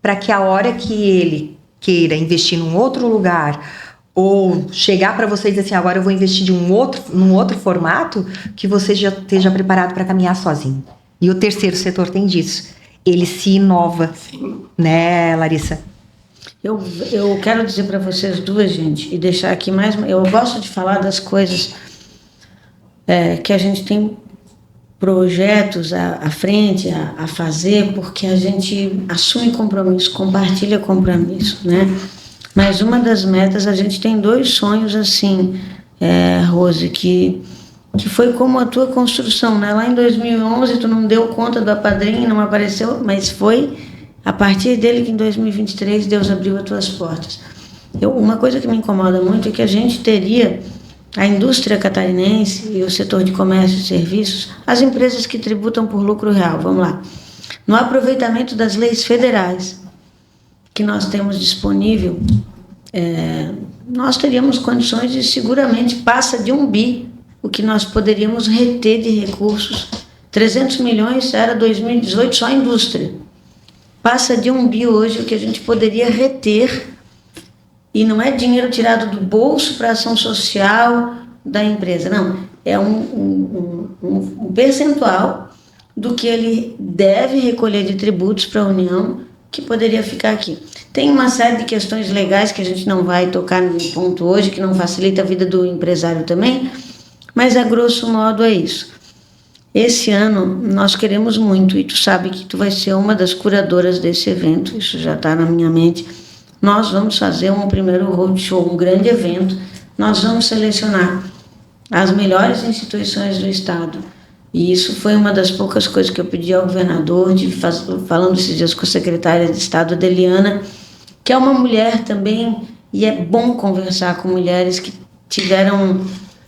Para que a hora que ele queira investir num outro lugar, ou chegar para você e dizer assim: agora eu vou investir num outro formato, que você já esteja preparado para caminhar sozinho. E o terceiro setor tem disso. Ele se inova. Sim. Né, Larissa? Eu quero dizer para vocês duas, gente, e deixar aqui mais... Eu gosto de falar das coisas que a gente tem projetos à frente, a fazer, porque a gente assume compromisso, compartilha compromisso, né? Mas uma das metas, a gente tem 2 sonhos assim, Rose, que foi como a tua construção, né? Lá em 2011 tu não deu conta do apadrinho, não apareceu, mas foi a partir dele que em 2023 Deus abriu as tuas portas. Uma coisa que me incomoda muito é que a gente teria a indústria catarinense e o setor de comércio e serviços, as empresas que tributam por lucro real, vamos lá, no aproveitamento das leis federais que nós temos disponível nós teríamos condições de, seguramente, passa de 1 bi, o que nós poderíamos reter de recursos. 300 milhões era 2018 só a indústria. Passa de 1 bi hoje o que a gente poderia reter, e não é dinheiro tirado do bolso para ação social da empresa, não. É um percentual do que ele deve recolher de tributos para a União, que poderia ficar aqui. Tem uma série de questões legais que a gente não vai tocar no ponto hoje, que não facilita a vida do empresário também, mas a grosso modo é isso. Esse ano nós queremos muito, e tu sabe que tu vai ser uma das curadoras desse evento, isso já está na minha mente. Nós vamos fazer um primeiro roadshow, um grande evento. Nós vamos selecionar as melhores instituições do Estado. E isso foi uma das poucas coisas que eu pedi ao governador, falando esses dias com a secretária de Estado, Adeliana, que é uma mulher também, e é bom conversar com mulheres que tiveram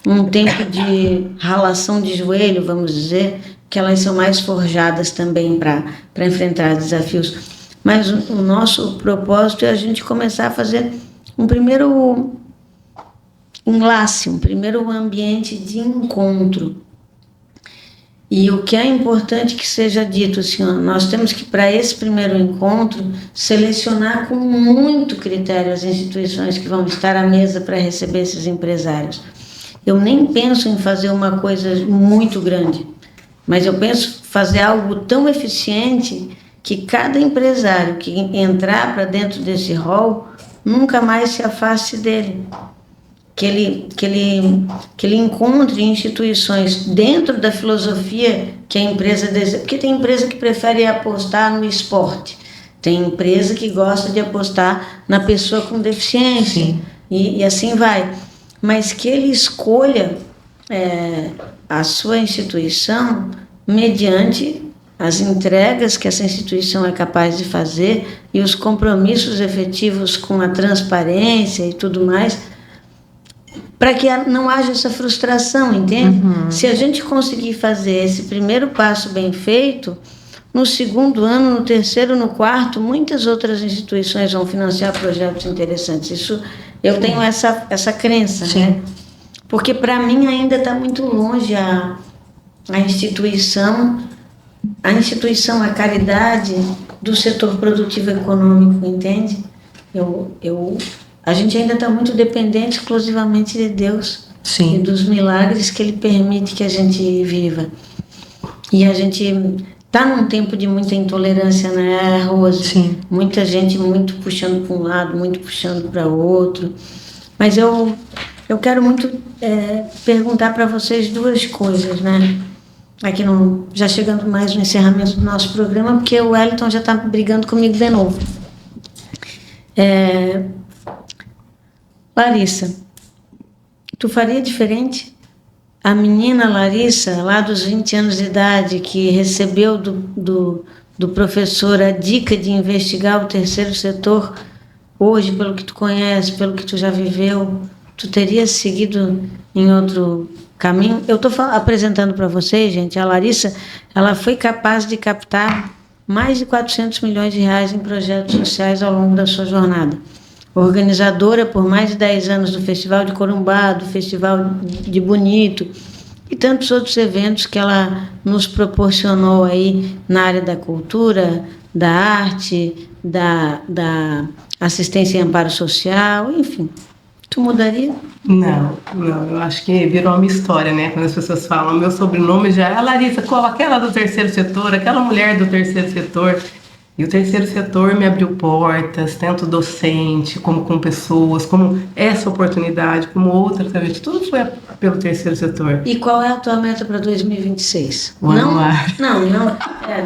um tempo de ralação de joelho, vamos dizer, que elas são mais forjadas também para enfrentar desafios. Mas o nosso propósito é a gente começar a fazer um primeiro enlace, um primeiro ambiente de encontro. E o que é importante que seja dito, senhor, nós temos que, para esse primeiro encontro, selecionar com muito critério as instituições que vão estar à mesa para receber esses empresários. Eu nem penso em fazer uma coisa muito grande, mas eu penso fazer algo tão eficiente que cada empresário que entrar para dentro desse hall nunca mais se afaste dele. Que ele encontre instituições dentro da filosofia que a empresa deseja. Porque tem empresa que prefere apostar no esporte, tem empresa que gosta de apostar na pessoa com deficiência, e assim vai. Mas que ele escolha a sua instituição mediante as entregas que essa instituição é capaz de fazer e os compromissos efetivos com a transparência e tudo mais, para que não haja essa frustração, entende? Se a gente conseguir fazer esse primeiro passo bem feito, no segundo ano, no terceiro, no quarto, muitas outras instituições vão financiar projetos interessantes. Isso, eu tenho essa crença, né? Porque para mim ainda está muito longe a instituição, a caridade do setor produtivo econômico, entende? A gente ainda está muito dependente exclusivamente de Deus. Sim. E dos milagres que Ele permite que a gente viva. E a gente está num tempo de muita intolerância, né, Rose? Sim. Muita gente muito puxando para um lado, muito puxando para o outro. Mas eu quero muito perguntar para vocês duas coisas, né? Aqui já chegando mais no encerramento do nosso programa, porque o Wellington já está brigando comigo de novo. Larissa, tu faria diferente? A menina Larissa, lá dos 20 anos de idade, que recebeu do professor a dica de investigar o terceiro setor, hoje, pelo que tu conhece, pelo que tu já viveu, tu teria seguido em outro caminho? Eu estou apresentando para vocês, gente, a Larissa, ela foi capaz de captar mais de 400 milhões de reais em projetos sociais ao longo da sua jornada. Organizadora por mais de 10 anos do Festival de Corumbá, do Festival de Bonito e tantos outros eventos que ela nos proporcionou aí na área da cultura, da arte, da assistência e amparo social, enfim. Tu mudaria? Não, eu acho que virou uma história, né? Quando as pessoas falam, meu sobrenome já é Larissa, qual? Aquela do terceiro setor, aquela mulher do terceiro setor. E o terceiro setor me abriu portas, tanto docente, como com pessoas, como essa oportunidade, como outra também. Tudo foi pelo terceiro setor. E qual é a tua meta para 2026? O anuário. Não. É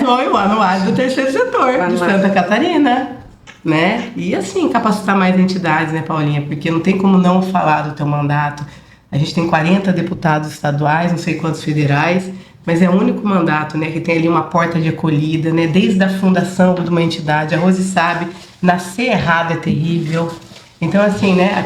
sonho, o anuário do terceiro setor de Santa Catarina. Né? E assim, capacitar mais entidades, né, Paulinha? Porque não tem como não falar do teu mandato. A gente tem 40 deputados estaduais, não sei quantos federais, mas é o único mandato, né, que tem ali uma porta de acolhida, né, desde a fundação de uma entidade. A Rose sabe, nascer errado é terrível. Então, assim, né,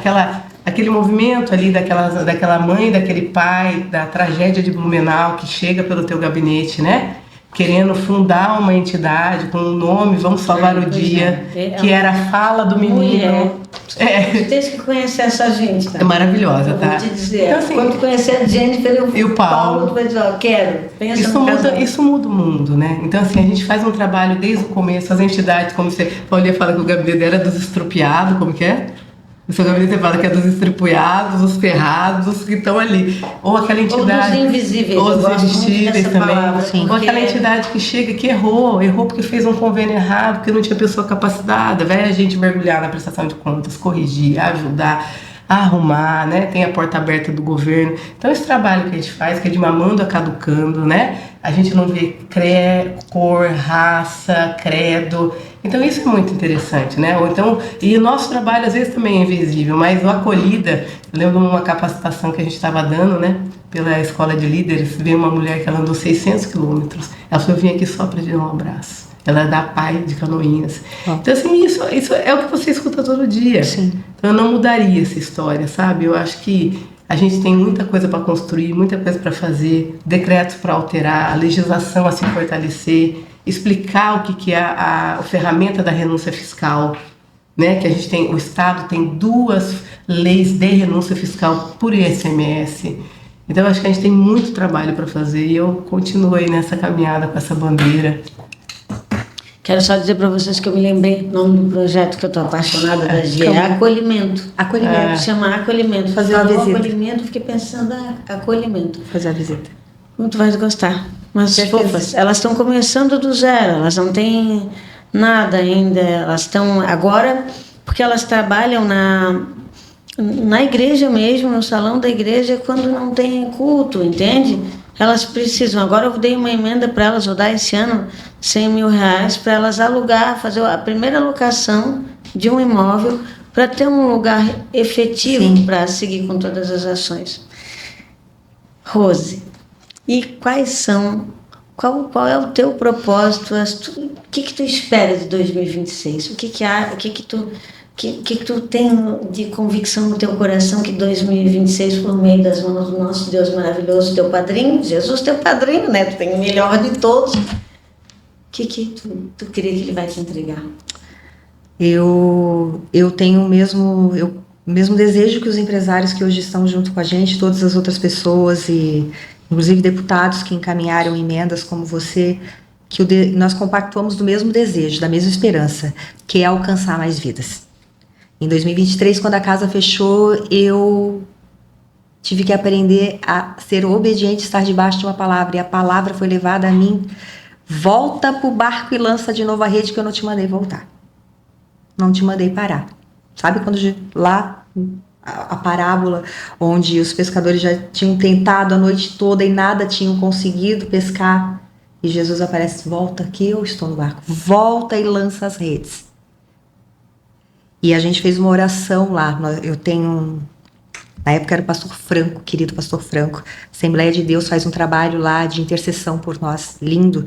aquele movimento ali daquela mãe, daquele pai, da tragédia de Blumenau que chega pelo teu gabinete, né, querendo fundar uma entidade com o nome Vamos Salvar o Dia, que era a fala do menino. Você tem que conhecer essa gente, tá? É maravilhosa, tá? Eu vou te dizer, então, assim, quando conhecer a Jennifer e o Paulo, tu vai dizer, quero, pensa isso muda o mundo, né? Então, assim, a gente faz um trabalho desde o começo, as entidades, como você, Paulinha fala que o gabinete dela é dos estrupiados, como que é? O seu gabinete fala que é dos estripuiados, dos ferrados, os que estão ali. Ou aquela entidade... Ou dos invisíveis. Ou dos invisíveis também. Palavra, ou aquela entidade que chega, que errou porque fez um convênio errado, porque não tinha pessoa capacitada. Vai a gente mergulhar na prestação de contas, corrigir, ajudar, arrumar, né? Tem a porta aberta do governo. Então, esse trabalho que a gente faz, que é de mamando a caducando, né? A gente não vê cor, raça, credo. Então isso é muito interessante, né? Ou então, e o nosso trabalho às vezes também é invisível, mas o acolhida, eu lembro de uma capacitação que a gente estava dando, né? Pela escola de líderes, veio uma mulher que ela andou 600 quilômetros. Ela falou, eu vim aqui só para te dar um abraço. Ela é da PAI de Canoinhas. Então assim, isso é o que você escuta todo dia. Sim. Então eu não mudaria essa história, sabe? Eu acho que a gente tem muita coisa para construir, muita coisa para fazer, decretos para alterar, a legislação a se fortalecer, explicar o que é a ferramenta da renúncia fiscal, né? Que a gente tem, o Estado tem 2 leis de renúncia fiscal por ICMS. Então eu acho que a gente tem muito trabalho para fazer e eu continuo aí nessa caminhada com essa bandeira. Quero só dizer para vocês que eu me lembrei do nome do projeto que eu estou apaixonada da Gia, é Acolhimento. Acolhimento. Chama Acolhimento. Fazer uma visita. Acolhimento, fiquei pensando, acolhimento. Fazer a visita. Muito vai gostar. Mas fofas, elas estão começando do zero, elas não têm nada ainda, elas estão agora, porque elas trabalham na igreja mesmo, no salão da igreja, quando não tem culto, entende? Elas precisam, agora eu dei uma emenda para elas, vou dar esse ano R$100 mil para elas alugar, fazer a primeira locação de um imóvel para ter um lugar efetivo para seguir com todas as ações. Rose, e quais são, qual é o teu propósito, o que tu espera de 2026? O que tu tem de convicção no teu coração que 2026, por meio das mãos do nosso Deus maravilhoso, teu padrinho, Jesus, teu padrinho, né? Tu tem o melhor de todos. O que tu queria que ele vai te entregar? Eu tenho o mesmo desejo que os empresários que hoje estão junto com a gente, todas as outras pessoas e inclusive deputados que encaminharam emendas como você, que nós compactuamos do mesmo desejo, da mesma esperança, que é alcançar mais vidas. Em 2023, quando a casa fechou, eu tive que aprender a ser obediente, estar debaixo de uma palavra, e a palavra foi levada a mim: volta pro barco e lança de novo a rede, que eu não te mandei voltar. Não te mandei parar. Sabe quando lá a parábola onde os pescadores já tinham tentado a noite toda e nada tinham conseguido pescar, e Jesus aparece: volta que eu estou no barco, volta e lança as redes. E a gente fez uma oração lá. Eu tenho, na época era o pastor Franco, querido pastor Franco. Assembleia de Deus faz um trabalho lá de intercessão por nós, lindo.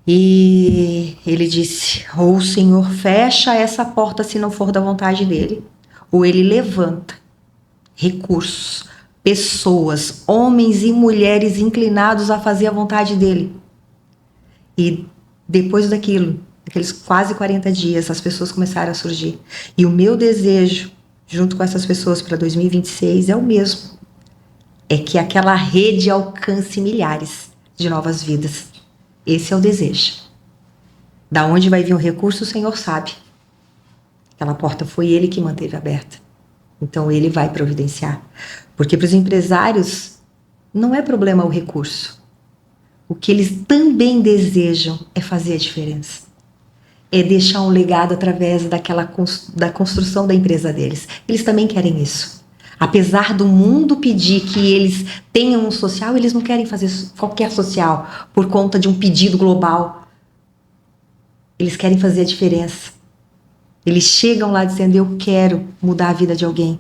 E ele disse: ou o Senhor fecha essa porta se não for da vontade dele, ou ele levanta recursos, pessoas, homens e mulheres inclinados a fazer a vontade dele. E depois daquilo, aqueles quase 40 dias, as pessoas começaram a surgir. E o meu desejo, junto com essas pessoas para 2026, é o mesmo. É que aquela rede alcance milhares de novas vidas. Esse é o desejo. Da onde vai vir o recurso, o Senhor sabe. Aquela porta foi Ele que manteve aberta. Então Ele vai providenciar. Porque para os empresários não é problema o recurso. O que eles também desejam é fazer a diferença. É deixar um legado através da construção da empresa deles. Eles também querem isso. Apesar do mundo pedir que eles tenham um social, eles não querem fazer qualquer social por conta de um pedido global. Eles querem fazer a diferença. Eles chegam lá dizendo: eu quero mudar a vida de alguém.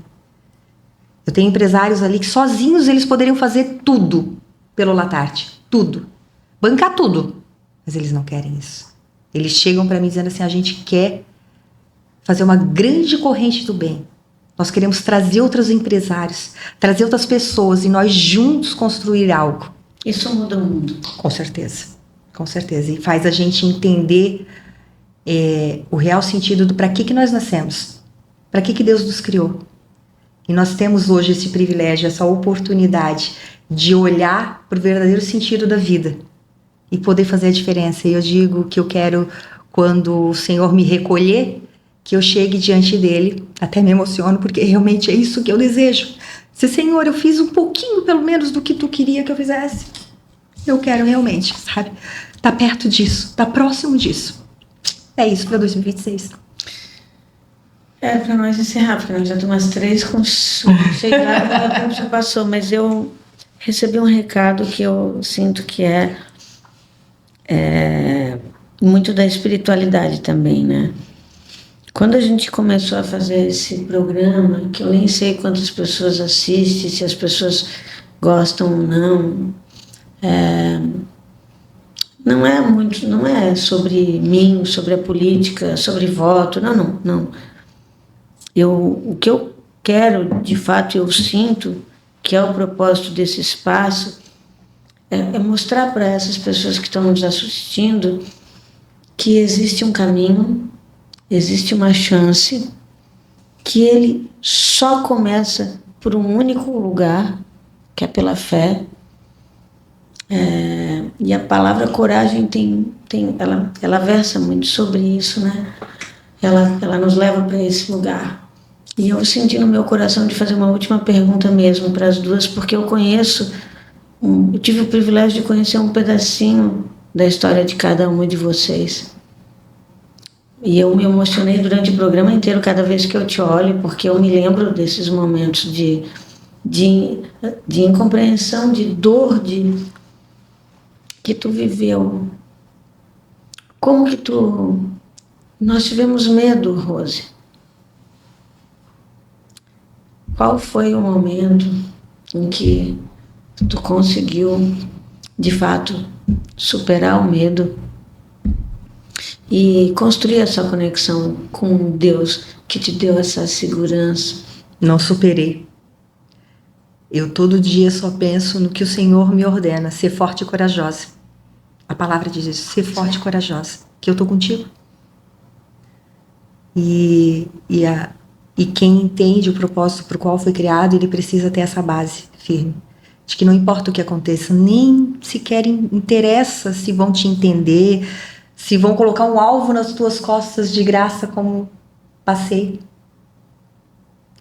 Eu tenho empresários ali que sozinhos eles poderiam fazer tudo pelo Latarte. Tudo. Bancar tudo. Mas eles não querem isso. Eles chegam para mim dizendo assim: a gente quer fazer uma grande corrente do bem. Nós queremos trazer outros empresários, trazer outras pessoas e nós juntos construir algo. Isso muda o mundo. Com certeza. Com certeza. E faz a gente entender o real sentido do para que nós nascemos. Para que Deus nos criou. E nós temos hoje esse privilégio, essa oportunidade de olhar para o verdadeiro sentido da vida e poder fazer a diferença. E eu digo que eu quero, quando o Senhor me recolher, que eu chegue diante dele, até me emociono, porque realmente é isso que eu desejo. Se, Senhor, eu fiz um pouquinho, pelo menos, do que tu queria que eu fizesse, eu quero realmente, sabe? Tá perto disso, tá próximo disso. É isso para 2026. Para nós encerrar, porque nós já estamos às 3 com... Sei lá, o tempo já passou, mas eu recebi um recado que eu sinto que é muito da espiritualidade também, né? Quando a gente começou a fazer esse programa, que eu nem sei quantas pessoas assistem, se as pessoas gostam ou não, não é sobre mim, sobre a política, sobre voto, não. O que eu quero, de fato, eu sinto que é o propósito desse espaço, é mostrar para essas pessoas que estão nos assistindo que existe um caminho, existe uma chance, que ele só começa por um único lugar, que é pela fé. E a palavra coragem ela versa muito sobre isso, né? Ela nos leva para esse lugar. E eu senti no meu coração de fazer uma última pergunta mesmo para as duas, porque eu tive o privilégio de conhecer um pedacinho da história de cada uma de vocês. E eu me emocionei durante o programa inteiro cada vez que eu te olho, porque eu me lembro desses momentos de incompreensão, de dor, que tu viveu. Como que nós tivemos medo, Rose. Qual foi o momento em que tu conseguiu, de fato, superar o medo e construir essa conexão com Deus que te deu essa segurança? Não superei. Eu todo dia só penso no que o Senhor me ordena, ser forte e corajosa. A palavra diz isso, ser forte e corajosa, que eu tô contigo. E quem entende o propósito por qual foi criado, ele precisa ter essa base firme. De que não importa o que aconteça, nem sequer interessa se vão te entender, se vão colocar um alvo nas tuas costas de graça como passei.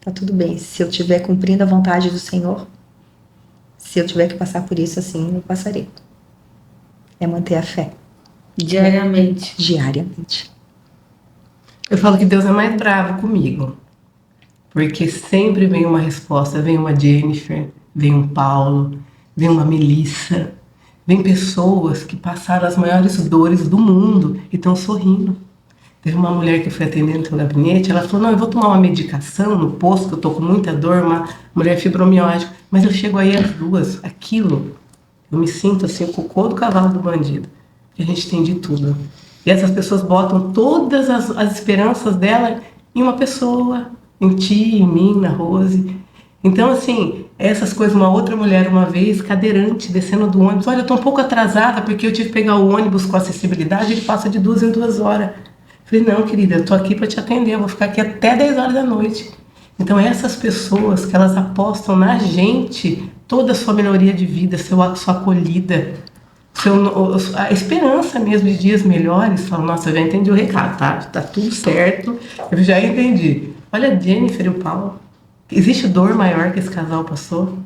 Tá tudo bem. Se eu estiver cumprindo a vontade do Senhor, se eu tiver que passar por isso assim, eu passarei. É manter a fé. Diariamente. Diariamente. Eu falo que Deus é mais bravo comigo. Porque sempre vem uma resposta, vem uma Jennifer, vem um Paulo, vem uma Melissa, vem pessoas que passaram as maiores dores do mundo e estão sorrindo. Teve uma mulher que eu fui atendendo no seu gabinete, ela falou, não, eu vou tomar uma medicação no posto, que eu tô com muita dor, uma mulher fibromialgia, mas eu chego aí às 2, aquilo, eu me sinto assim, o cocô do cavalo do bandido, que a gente tem de tudo. E essas pessoas botam todas as esperanças dela em uma pessoa, em ti, em mim, na Rose. Então, assim, essas coisas, uma outra mulher uma vez, cadeirante, descendo do ônibus, olha, eu tô um pouco atrasada porque eu tive que pegar o ônibus com acessibilidade, ele passa de 2 em 2 horas. Falei, não, querida, eu tô aqui para te atender, eu vou ficar aqui até 10 horas da noite. Então, essas pessoas que elas apostam na gente, toda a sua melhoria de vida, sua acolhida, a esperança mesmo de dias melhores, falam, nossa, eu já entendi o recado, tá tudo certo, eu já entendi. Olha a Jennifer e o Paulo, existe dor maior que esse casal passou?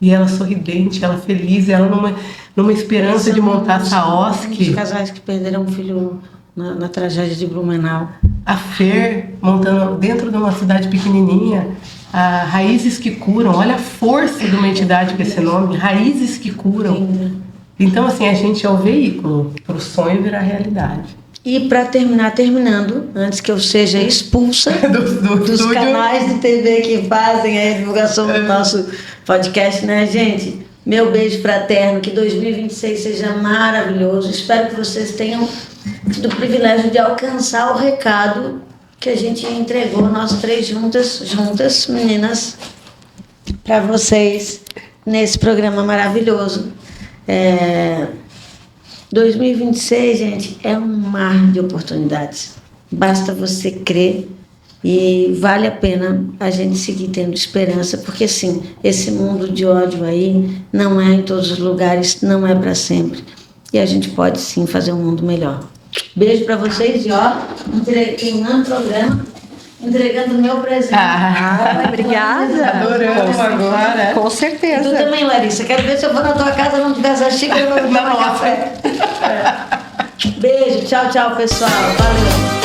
E ela sorridente, ela feliz, ela numa esperança de montar essa OSC. Os casais que perderam um filho na tragédia de Blumenau. A Fer montando dentro de uma cidade pequenininha, a Raízes que Curam, olha a força de uma entidade com esse nome, Raízes que Curam. Então, assim, a gente é o veículo para o sonho virar realidade. E para terminando, antes que eu seja expulsa dos canais de TV que fazem a divulgação do nosso podcast, né, gente? Meu beijo fraterno, que 2026 seja maravilhoso. Espero que vocês tenham tido o privilégio de alcançar o recado que a gente entregou, nós 3 juntas, meninas, para vocês nesse programa maravilhoso. 2026, gente, é um mar de oportunidades. Basta você crer e vale a pena a gente seguir tendo esperança, porque sim, esse mundo de ódio aí não é em todos os lugares, não é para sempre. E a gente pode sim fazer um mundo melhor. Beijo para vocês e ó, terminando o programa, entregando o meu presente. Obrigada. Adoramos agora. Com E tu certeza. também, Larissa. Quero ver se eu vou na tua casa, não te dar essa xícara, eu vou tomar café. Beijo, tchau, tchau, pessoal. Valeu.